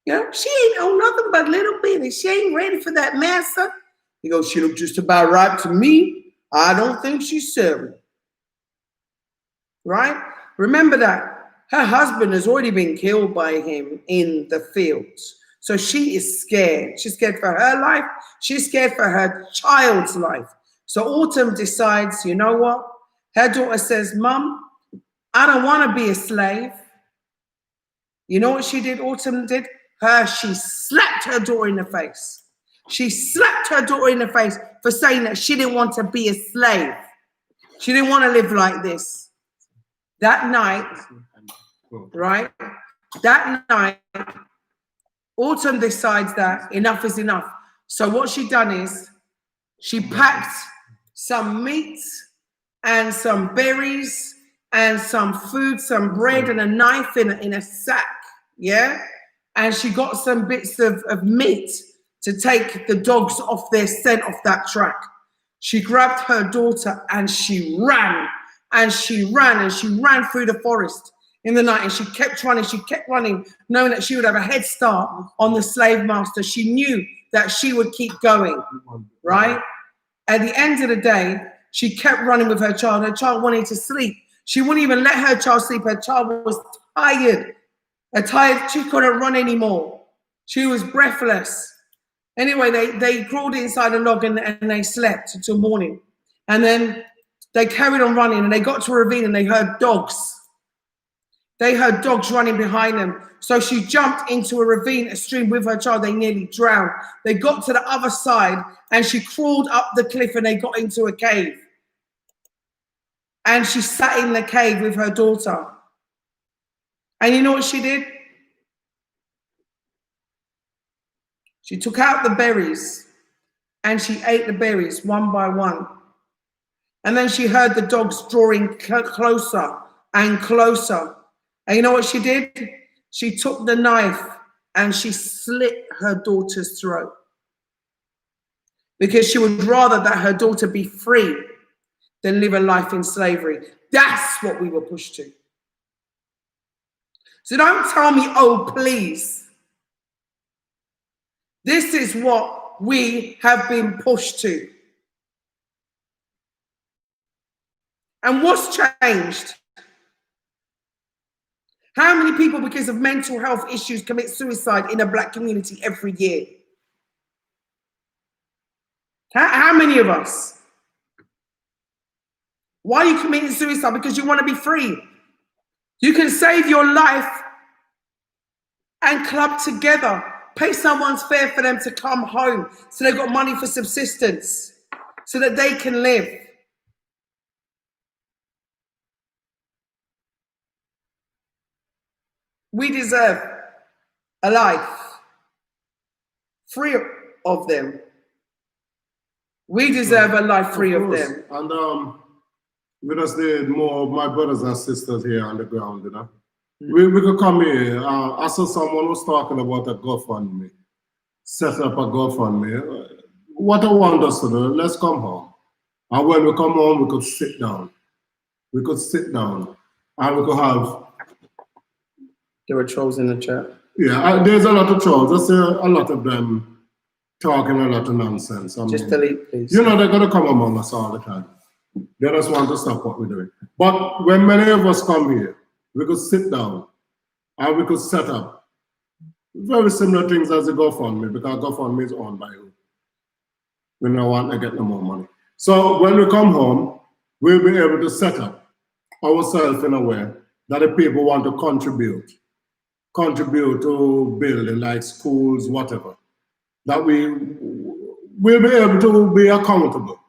You know, she ain't old nothing but little bitty. She ain't ready for that, master." He goes, "She looked just about right to me. I don't think she's 7. Right? Remember that her husband has already been killed by him in the fields. So she is scared. She's scared for her life. She's scared for her child's life. So Autumn decides, you know what? Her daughter says, "Mom, I don't want to be a slave." You know what she did? Autumn did? She slapped her daughter in the face. She slapped her daughter in the face for saying that she didn't want to be a slave. She didn't want to live like this. That night, right? That night, Autumn decides that enough is enough. So what she done is she packed some meat and some berries and some food, some bread and a knife in a sack, yeah? And she got some bits of meat to take the dogs off their scent off that track. She grabbed her daughter and she ran and she ran and she ran through the forest in the night, and she kept running, knowing that she would have a head start on the slave master. She knew that she would keep going, right? At the end of the day, she kept running with her child. Her child wanted to sleep. She wouldn't even let her child sleep. Her child was tired. She couldn't run anymore. She was breathless. Anyway, they crawled inside a log and they slept until morning. And then they carried on running, and they got to a ravine and they heard dogs. They heard dogs running behind them. So she jumped into a ravine, a stream with her child. They nearly drowned. They got to the other side and she crawled up the cliff and they got into a cave. And she sat in the cave with her daughter. And you know what she did? She took out the berries and she ate the berries one by one. And then she heard the dogs drawing closer and closer. And you know what she did? She took the knife and she slit her daughter's throat, because she would rather that her daughter be free than live a life in slavery. That's what we were pushed to. So don't tell me, "Oh, please." This is what we have been pushed to. And what's changed? How many people, because of mental health issues, commit suicide in the Black community every year? How many of us? Why are you committing suicide? Because you want to be free. You can save your life and club together. Pay someone's fare for them to come home so they've got money for subsistence so that they can live. We deserve a life free of them. We deserve a life free of them. And we just need more of my brothers and sisters here on the ground, you know. We could come here. I saw someone was talking about a GoFundMe. Set up a GoFundMe. What I want us to do, let's come home. And when we come home, we could sit down. We could sit down and we could have... There were trolls in the chat. Yeah, there's a lot of trolls. I see a lot of them talking a lot of nonsense. Just delete, please. You know, they're going to come among us all the time. They just want to stop what we're doing. But when many of us come here, we could sit down and we could set up very similar things as the GoFundMe, because GoFundMe is owned by who? We don't want to get no more money. So when we come home, we'll be able to set up ourselves in a way that the people want to contribute to building like schools, whatever. That we'll be able to be accountable.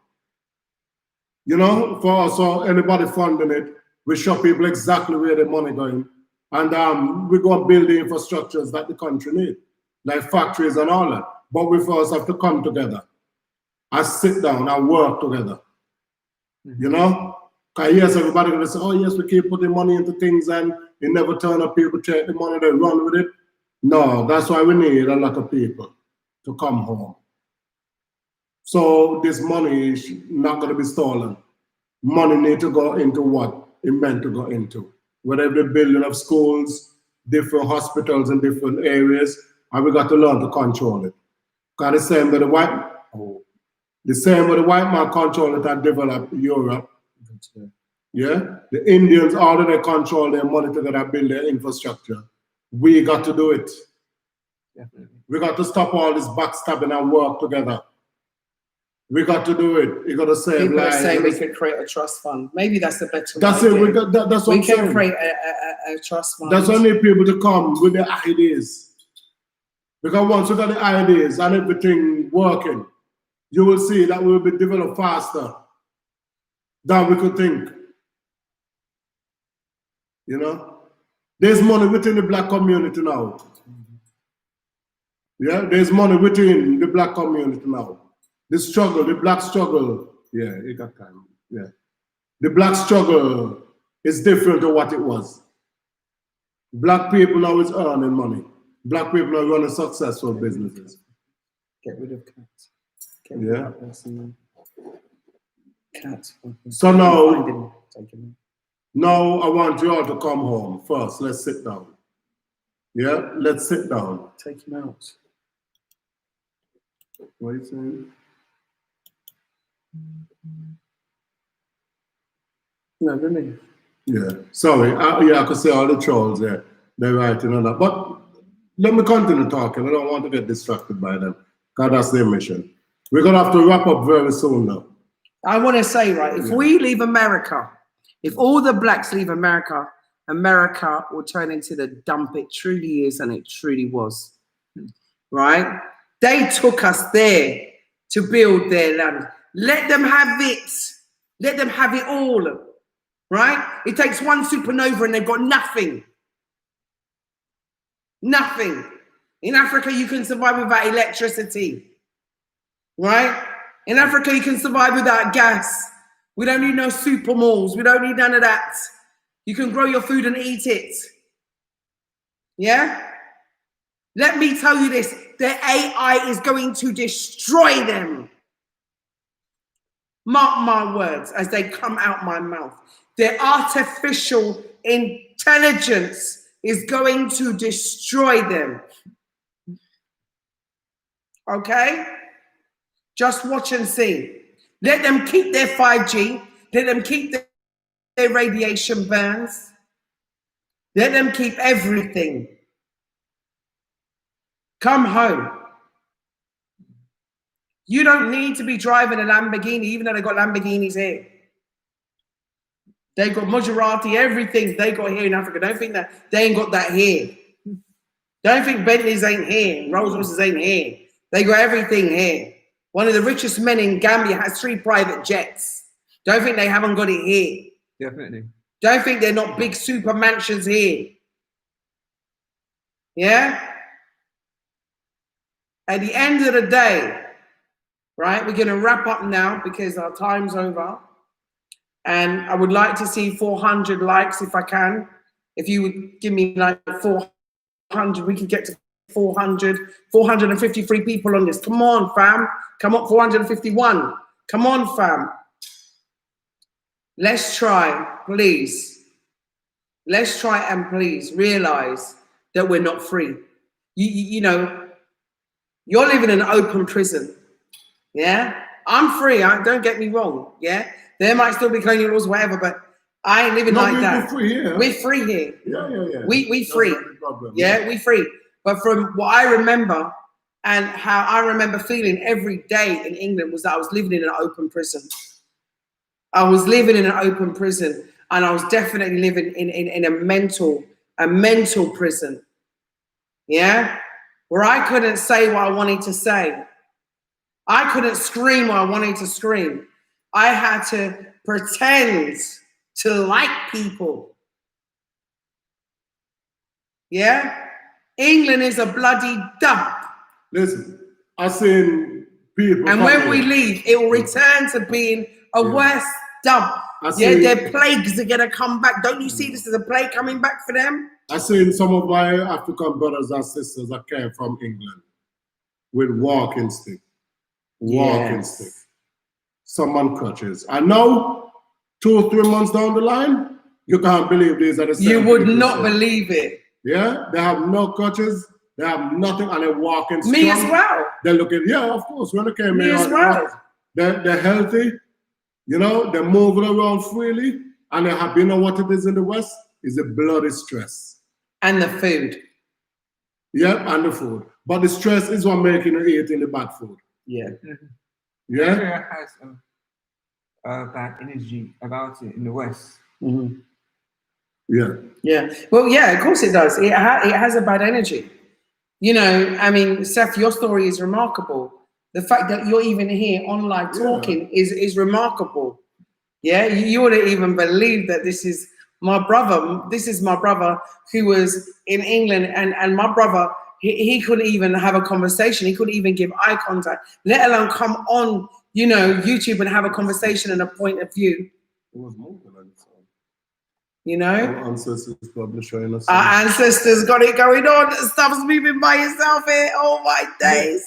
You know, for us, so anybody funding it, we show people exactly where the money going. And we go build the infrastructures that the country needs, like factories and all that. But we first have to come together and sit down and work together. You know? Because yes, everybody gonna say, oh yes, we keep putting money into things and it never turn up, people take the money, they run with it. No, that's why we need a lot of people to come home. So this money is not gonna be stolen. Money need to go into what it meant to go into. Whether the building of schools, different hospitals in different areas, and we got to learn to control it. Because the same way the white man control it and develop Europe. Yeah, the Indians already control their money to build their infrastructure. We got to do it. Definitely. We got to stop all this backstabbing and work together. We got to do it. You got to save People are lives. saying we could create a trust fund. Maybe that's the better That's idea. it. That's what We I'm can saying. create a trust fund. That's why I need people to come with their ideas. Because once you got the ideas and everything working, you will see that we will be developed faster than we could think. You know? There's money within the black community now. Yeah, there's money within the black community now. The struggle, the black struggle. Yeah, you got time. Yeah. The black struggle is different to what it was. Black people now is earning money. Black people are running successful businesses. Get rid of cats. Get Yeah. rid of that person. Cats. So now- Find him. Take him. Now I want you all to come home first. Let's sit down. Yeah, let's sit down. Take him out. What are you saying? No, really. Yeah, sorry. Yeah, I could see all the trolls there. They're writing on that. But let me continue talking. I don't want to get distracted by them. because that's their mission. We're going to have to wrap up very soon now. I want to say, right, if we leave America, if all the blacks leave America, America will turn into the dump it truly is and it truly was, right? They took us there to build their land. Let them have it. Let them have it all, right? It takes one supernova and they've got nothing. Nothing. In Africa, you can survive without electricity, right? In Africa, you can survive without gas. We don't need no super malls. We don't need none of that. You can grow your food and eat it. Yeah? Let me tell you this. The AI is going to destroy them. Mark my words as they come out my mouth. The artificial intelligence is going to destroy them. Okay? Just watch and see. Let them keep their 5G. Let them keep their radiation burns. Let them keep everything. Come home. You don't need to be driving a Lamborghini, even though they got Lamborghinis here. They got Maserati, everything they got here in Africa. Don't think that they ain't got that here. Don't think Bentleys ain't here, Rolls Royces ain't here. They got everything here. One of the richest men in Gambia has 3 private jets. Don't think they haven't got it here. Definitely. Don't think they're not big super mansions here. Yeah? At the end of the day, right, we're going to wrap up now because our time's over. And I would like to see 400 likes if I can. If you would give me like 400, we can get to 400, 453 people on this. Come on, fam. Come on, 451. Come on, fam. Let's try, please. Let's try and please realize that we're not free. You know, you're living in an open prison. Yeah? I'm free. Don't get me wrong. Yeah? There might still be colonial laws, whatever, but I ain't living like that. We're free here. We're free here. Yeah. We free. That's not the problem. Yeah, we free. But from what I remember, And how I remember feeling every day in England was that I was living in an open prison. I was living in an open prison, and I was definitely living in a mental prison. Yeah, where I couldn't say what I wanted to say. I couldn't scream what I wanted to scream. I had to pretend to like people. Yeah, England is a bloody dump. Listen, I seen people. And when we leave, it will return to being a worse dump. Yeah, their plagues are gonna come back. Don't you see this as a plague coming back for them? I seen some of my African brothers and sisters that came from England with walking stick. Some on crutches. And now, 2 or 3 months down the line, you can't believe these are the same. You would not believe it. Yeah, they have no crutches, they have nothing, and they're walking strong. Me as well. They're looking, yeah, of course, when they came Me here, as well. They're healthy, you know, they're moving around freely, and they have, you know what it is in the West? Is the bloody stress. And the food. Yep, and the food. But the stress is what making you eating the bad food. Yeah. Yeah? Nigeria has bad energy about it in the West. Mm-hmm. Yeah. Yeah. Well, yeah, of course it does. It has a bad energy. You know, I mean, Seth, your story is remarkable. The fact that you're even here online talking is remarkable. Yeah, you wouldn't even believe that this is my brother. This is my brother who was in England, and my brother, he couldn't even have a conversation. He couldn't even give eye contact, let alone come on, you know, YouTube and have a conversation and a point of view. It was moving on its own. You know, our ancestors probably showing us. Our ancestors got it going on. Stuff's moving by itself here. Oh my days.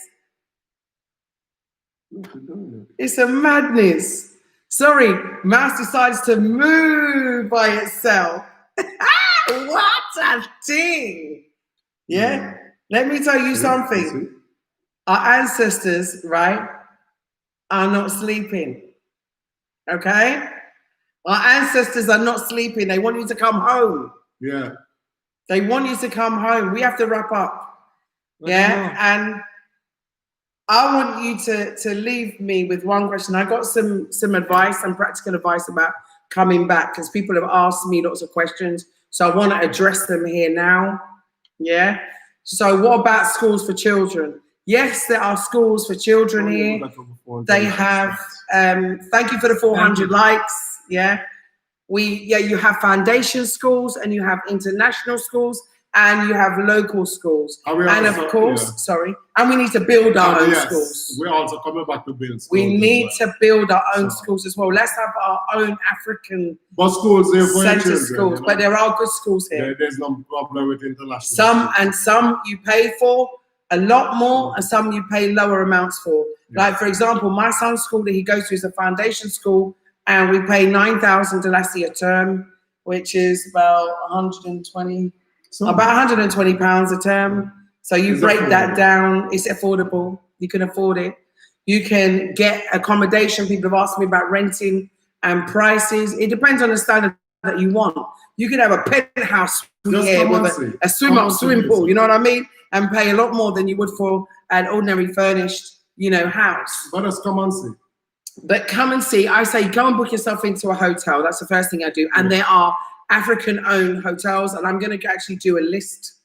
It's a madness. Sorry, mouse decides to move by itself. What a thing. Yeah? Let me tell you something. Our ancestors, right, are not sleeping. Okay? Our ancestors are not sleeping. They want you to come home. Yeah. They want you to come home. We have to wrap up. Yeah? And I want you to leave me with one question. I got some advice, some practical advice about coming back, because people have asked me lots of questions. So I want to address them here now. Yeah. So what about schools for children? Yes, there are schools for children here. They have, thank you for the 400 likes. Yeah. You have foundation schools, and you have international schools, and you have local schools. And of course, sorry, and we need to build our own schools. We're also coming back to build schools. We need to build our own schools as well. Let's have our own African schools here for center children, schools. You know? But there are good schools here. There's no problem with international. Some you pay for a lot more, and some you pay lower amounts for. Yeah. Like, for example, my son's school that he goes to is a foundation school, and we pay 9,000 Dalasi a term, which is about 120. About 120 pounds a term. So you break that down, it's affordable. You can afford it. You can get accommodation. People have asked me about renting and prices. It depends on the standard that you want. You could have a penthouse here with a swimming pool, you know what I mean? And pay a lot more than you would for an ordinary furnished, you know, house. But let's come and see. But come and see. I say go and book yourself into a hotel. That's the first thing I do. And there are African-owned hotels, and I'm going to actually do a list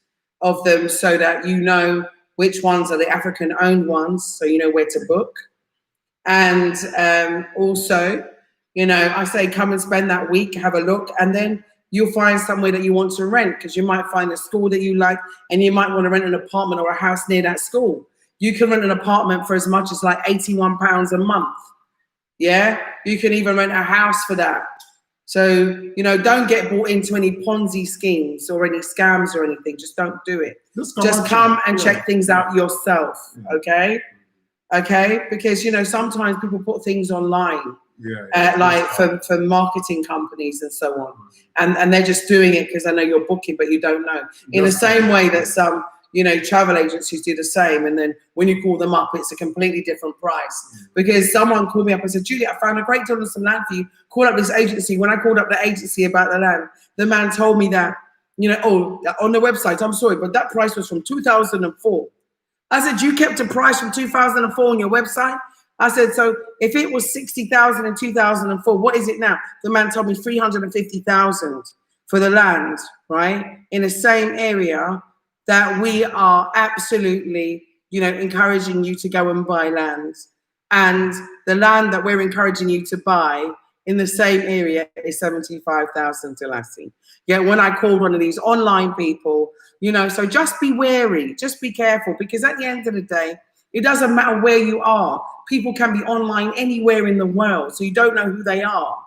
of them so that you know which ones are the African-owned ones, so you know where to book. And also, you know, I say come and spend that week, have a look, and then you'll find somewhere that you want to rent, because you might find a school that you like, and you might want to rent an apartment or a house near that school. You can rent an apartment for as much as like £81 a month. Yeah, you can even rent a house for that. So, you know, don't get bought into any Ponzi schemes or any scams or anything. Just don't do it. Just come and check things out yourself, okay? Okay? Because, you know, sometimes people put things online, like for marketing companies and so on. And they're just doing it because they know you're booking, but you don't know. In the same way that some, you know, travel agencies do the same. And then when you call them up, it's a completely different price. Because someone called me up and said, Julie, I found a great deal on some land for you. Call up this agency. When I called up the agency about the land, the man told me that, you know, on the website, I'm sorry, but that price was from 2004. I said, you kept a price from 2004 on your website? I said, so if it was 60,000 in 2004, what is it now? The man told me 350,000 for the land, right? In the same area that we are absolutely, you know, encouraging you to go and buy land. And the land that we're encouraging you to buy in the same area is 75,000 Dalasi. Yeah, when I called one of these online people, you know, so just be wary, just be careful, because at the end of the day, it doesn't matter where you are. People can be online anywhere in the world, so you don't know who they are.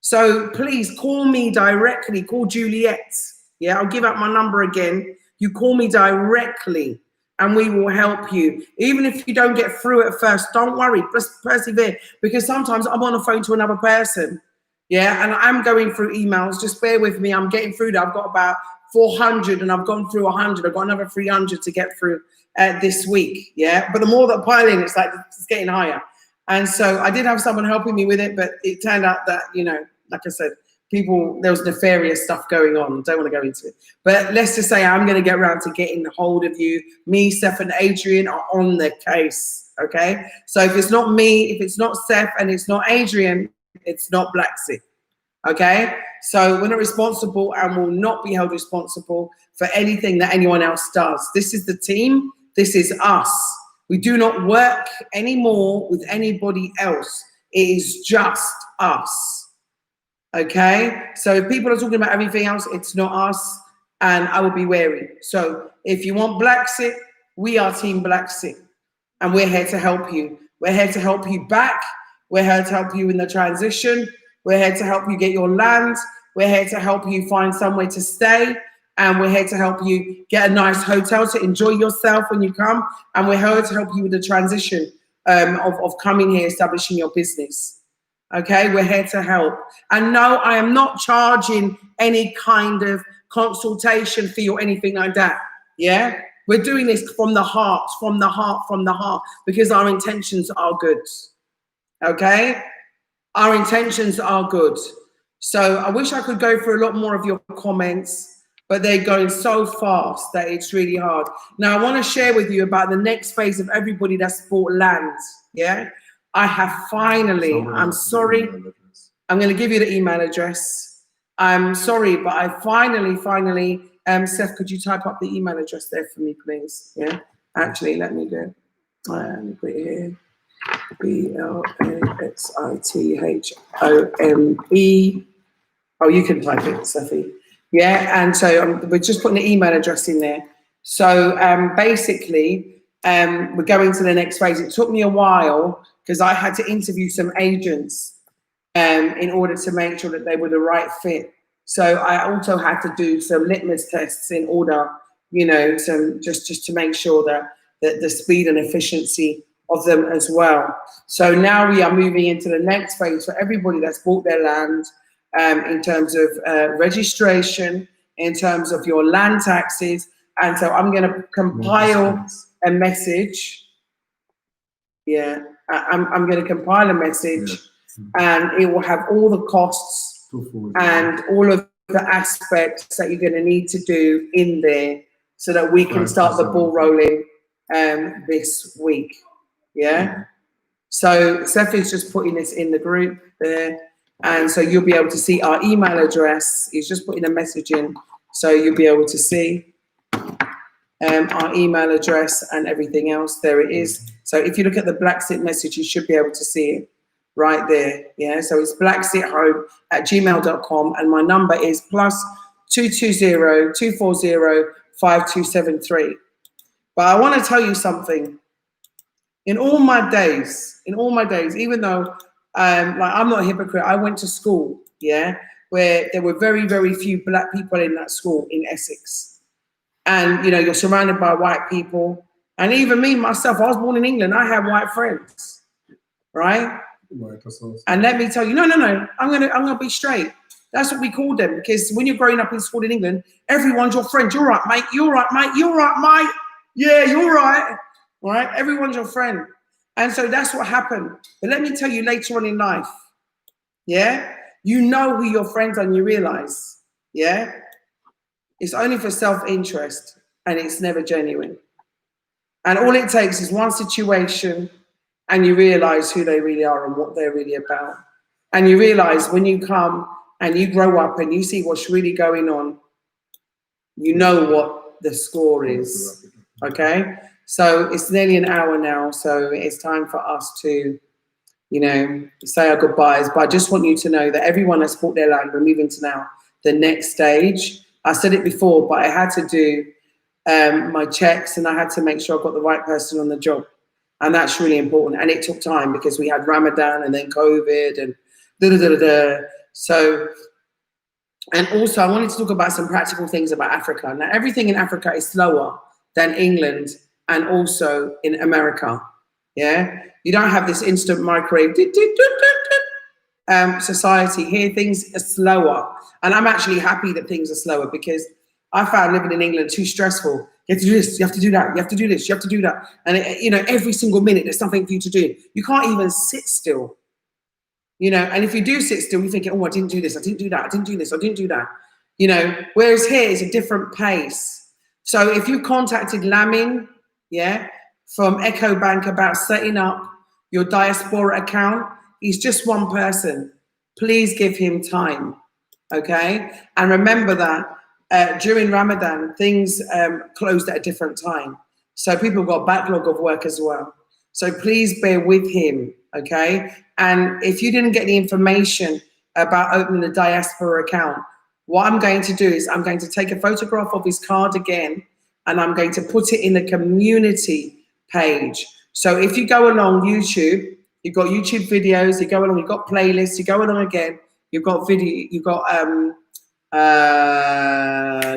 So please call me directly, call Juliet. Yeah, I'll give out my number again. You call me directly and we will help you. Even if you don't get through at first, don't worry, just persevere, because sometimes I'm on the phone to another person. Yeah, and I'm going through emails. Just bear with me. I'm getting through that. I've got about 400 and I've gone through 100. I've got another 300 to get through this week. Yeah, but the more that pile in, it's like it's getting higher. And so I did have someone helping me with it, but it turned out that, you know, like I said, there was nefarious stuff going on. Don't want to go into it. But let's just say I'm going to get around to getting hold of you. Me, Seth, and Adrian are on the case. Okay. So if it's not me, if it's not Seth, and it's not Adrian, it's not Blacksy. Okay. So we're not responsible and will not be held responsible for anything that anyone else does. This is the team. This is us. We do not work anymore with anybody else. It is just us. Okay, so if people are talking about everything else, it's not us, and I will be wary. So if you want Blacksy, we are Team Blacksy, and we're here to help you. We're here to help you back. We're here to help you in the transition. We're here to help you get your land. We're here to help you find somewhere to stay, and we're here to help you get a nice hotel to enjoy yourself when you come, and we're here to help you with the transition of coming here, establishing your business. Okay, we're here to help. And no, I am not charging any kind of consultation fee or anything like that. Yeah, we're doing this from the heart, from the heart, from the heart, because our intentions are good. Okay, our intentions are good. So I wish I could go through a lot more of your comments, but they're going so fast that it's really hard. Now, I want to share with you about the next phase of everybody that's bought land. Yeah. I have finally, I'm sorry, I'm going to give you the email address. I'm sorry, but I finally, Seth, could you type up the email address there for me, please? Yeah, actually, let me go. Let me put it here. BLAXITHOME. Oh, you can type it, Sophie. Yeah, and so we're just putting the email address in there. So basically, we're going to the next phase. It took me a while because I had to interview some agents in order to make sure that they were the right fit. So I also had to do some litmus tests in order, you know, just to make sure that the speed and efficiency of them as well. So now we are moving into the next phase for everybody that's bought their land, in terms of registration, in terms of your land taxes. And so I'm going to compile a message. Yeah, I'm going to compile a message, and it will have all the costs and all of the aspects that you're going to need to do in there so that we can start the ball rolling this week. Yeah. So Seth is just putting this in the group there, and so you'll be able to see our email address. He's just putting a message in, so you'll be able to see our email address and everything else. There it is. So if you look at the Blacksy message, you should be able to see it right there. Yeah, so it's blacksyhome@gmail.com, and my number is +220 240 5273. But I want to tell you something. In all my days, even though like I'm not a hypocrite, I went to school, yeah, where there were very, very few black people in that school in Essex. And, you know, you're surrounded by white people. And even me, myself, I was born in England. I had white friends, right? And let me tell you, no, I'm gonna be straight. That's what we call them, because when you're growing up in school in England, everyone's your friend. You're right, mate. You're right, mate. You're right, mate. Yeah, you're right. Right? Everyone's your friend. And so that's what happened. But let me tell you, later on in life, yeah, you know who your friends are and you realize, yeah, it's only for self-interest and it's never genuine. And all it takes is one situation, and you realize who they really are and what they're really about. And you realize when you come and you grow up and you see what's really going on, you know what the score is. Okay? So it's nearly an hour now, so it's time for us to, you know, say our goodbyes. But I just want you to know that everyone has bought their land. We're moving to now the next stage. I said it before, but I had to do my checks and I had to make sure I got the right person on the job. And that's really important. And it took time because we had Ramadan and then COVID and da-da-da-da-da. So, and also I wanted to talk about some practical things about Africa. Now, everything in Africa is slower than England and also in America. Yeah, you don't have this instant microwave society here. Things are slower, and I'm actually happy that things are slower because I found living in England too stressful. You have to do this, you have to do that, you have to do this, you have to do that, and you know, every single minute there's something for you to do. You can't even sit still, you know. And if you do sit still, you think, oh, I didn't do this, I didn't do that, I didn't do this, I didn't do that, you know. Whereas here it's a different pace. So if you contacted Lamin, yeah, from EcoBank about setting up your diaspora account, he's just one person. Please give him time, okay? And remember that during Ramadan, things closed at a different time. So people got a backlog of work as well. So please bear with him, okay? And if you didn't get the information about opening a diaspora account, what I'm going to do is I'm going to take a photograph of his card again, and I'm going to put it in the community page. So if you go along YouTube, you've got YouTube videos, you go along, you've got playlists, you go along again, you've got video, you've got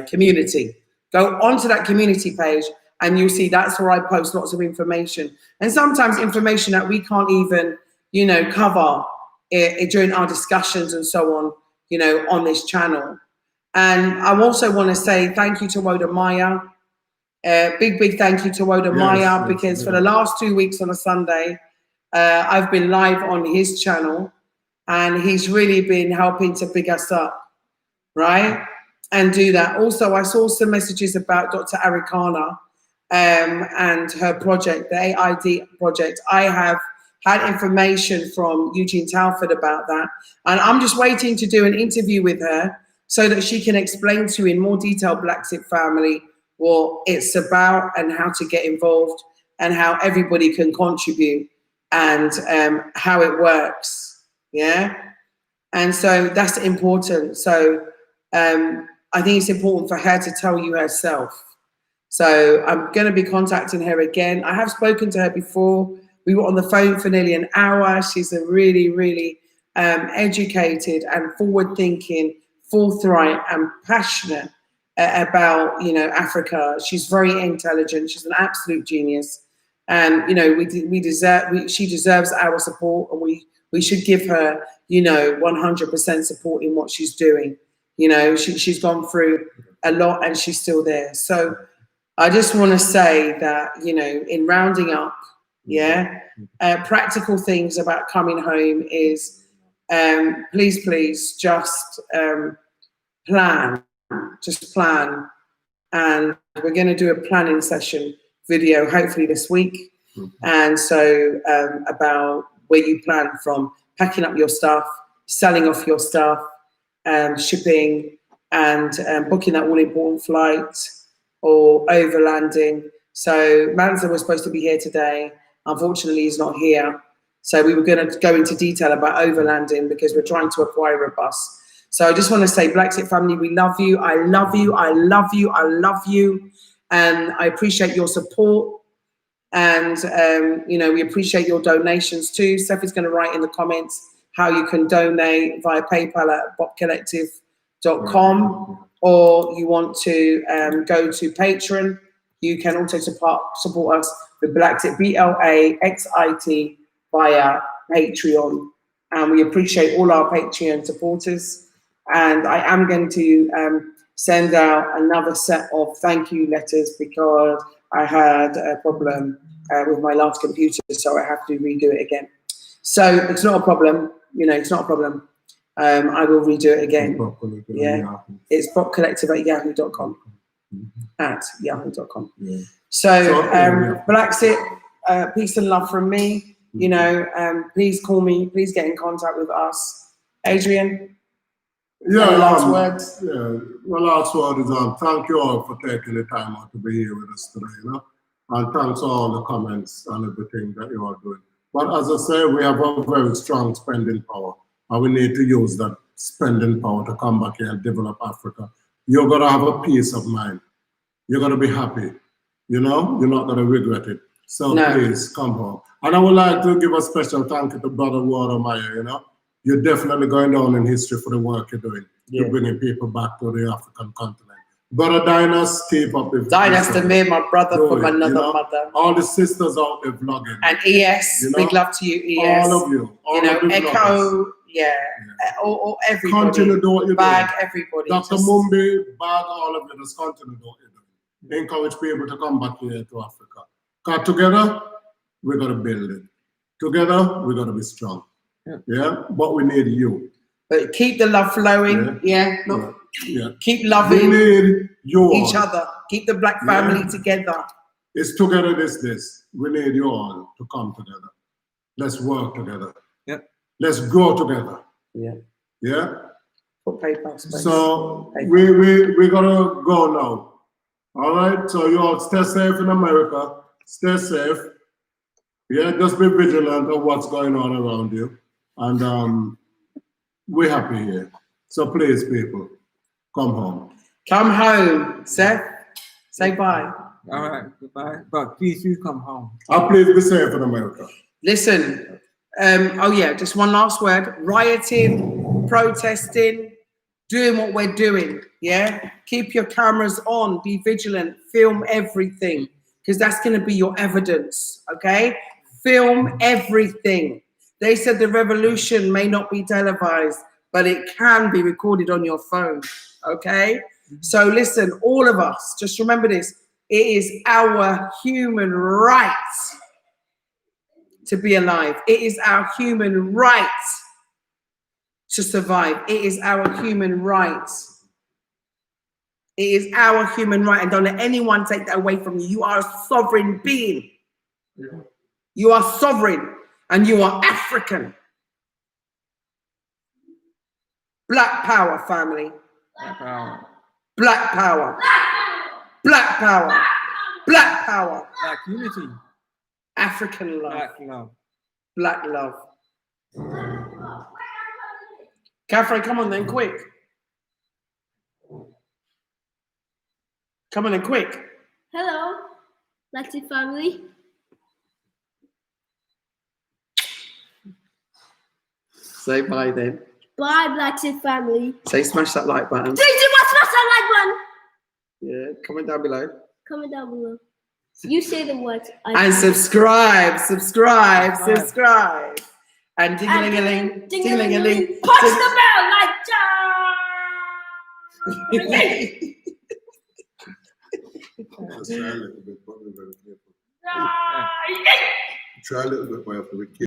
community. Go onto that community page and you'll see that's where I post lots of information. And sometimes information that we can't even, you know, cover during our discussions and so on, you know, on this channel. And I also want to say thank you to Woda Maya. Big thank you to Woda Maya, because for the last 2 weeks on a Sunday, I've been live on his channel and he's really been helping to big us up, right? And do that. Also, I saw some messages about Dr. Arikana and her project, the AID project. I have had information from Eugene Talford about that. And I'm just waiting to do an interview with her so that she can explain to you in more detail, Blacksett family, what it's about and how to get involved and how everybody can contribute and how it works, yeah? And so that's important. So I think it's important for her to tell you herself. So I'm going to be contacting her again. I have spoken to her before. We were on the phone for nearly an hour. She's a really educated and forward-thinking, forthright and passionate about, you know, Africa. She's very intelligent. She's an absolute genius. And, you know, she deserves our support, and we should give her, you know, 100% support in what she's doing. You know, she's gone through a lot and she's still there. So I just want to say that, you know, in rounding up, yeah, practical things about coming home is please just plan. Just plan. And we're going to do a planning session video hopefully this week. And so about where you plan from packing up your stuff, selling off your stuff, shipping, and booking that all important flight or overlanding. So Manza was supposed to be here today. Unfortunately, he's not here. So we were going to go into detail about overlanding because we're trying to acquire a bus. So I just want to say, Blacksett family, we love you. I love you. I love you. I love you. And I appreciate your support. And, you know, we appreciate your donations too. Steph is going to write in the comments how you can donate via PayPal at botcollective.com, or you want to go to Patreon. You can also support us with Blacksett, BLAXIT, via Patreon. And we appreciate all our Patreon supporters. And I am going to send out another set of thank you letters because I had a problem with my last computer, so I have to redo it again. So it's not a problem, you know, it's not a problem. I will redo it again. Yeah, it's botcollective@yahoo.com. at yahoo.com. Yeah. So, yeah. Blacksit, peace and love from me. You know, please call me. Please get in contact with us. Adrian, Yeah, any last words? Yeah, my last word is thank you all for taking the time out to be here with us today, you know, and thanks for all the comments and everything that you are doing. But as I say, we have a very strong spending power, and we need to use that spending power to come back here and develop Africa. You're gonna have a peace of mind. You're gonna be happy. You know, you're not gonna regret it. So No. please come home. And I would like to give a special thank you to Brother Watermeyer, you know. You're definitely going down in history for the work you're doing. Yeah. To bringing people back to the African continent. Brother Dinas, keep up with Dinas this. Demir, my brother Do from it, another you know. mother. All the sisters out there vlogging. And ES, You know, big love to you, ES. all of you. All You know, of the Echo, vloggers. yeah, or everybody. Continue to do what you're Bag doing. everybody. Dr. just- Mumbi, bag all of you. Just continue to do what you're doing. Encourage people to come back here to Africa. Because together, we're going to build it. Together, we're going to be strong. Yeah? But we need you. But keep the love flowing. Yeah, look, Yeah. keep We loving need you each all. other. Keep the black family together. It's together this. We need you all to come together. Let's work together. Yep. Let's grow together. Yeah. Yeah? Put PayPal space. So we're gonna go now. All right. So you all stay safe in America. Stay safe. Yeah. Just be vigilant of what's going on around you, and we're happy here. So please, people, come home. Come home, Seth. Say bye. All right, goodbye. But please do come home. And please be safe in America. Listen. Oh yeah, just one last word. Rioting, protesting, doing what we're doing. Yeah. Keep your cameras on. Be vigilant. Film everything, because that's going to be your evidence. Okay. Film everything. They said the revolution may not be televised, but it can be recorded on your phone. Okay. So listen, all of us, just remember this. It is our human right to be alive. It is our human right to survive. It is our human right. It is our human right. And don't let anyone take that away from you. You are a sovereign being. You are sovereign and you are African. Black power, family. Black power. Black power. Black power. Black power. Black unity. African love. Black love. Black love. Catherine, come on then, quick. Come on then, quick. Hello, Blacksit family. Say bye then. Bye, Blacksit family. Say smash that like button. Please do not smash that like button. Yeah, comment down below. Comment down below. You say the words. And subscribe. And ding-a-ling-a-ling. Ding-a-ling-a-ling. Punch the bell like Try a little bit, but be very careful. Jar. Try a little bit, but you have to be careful.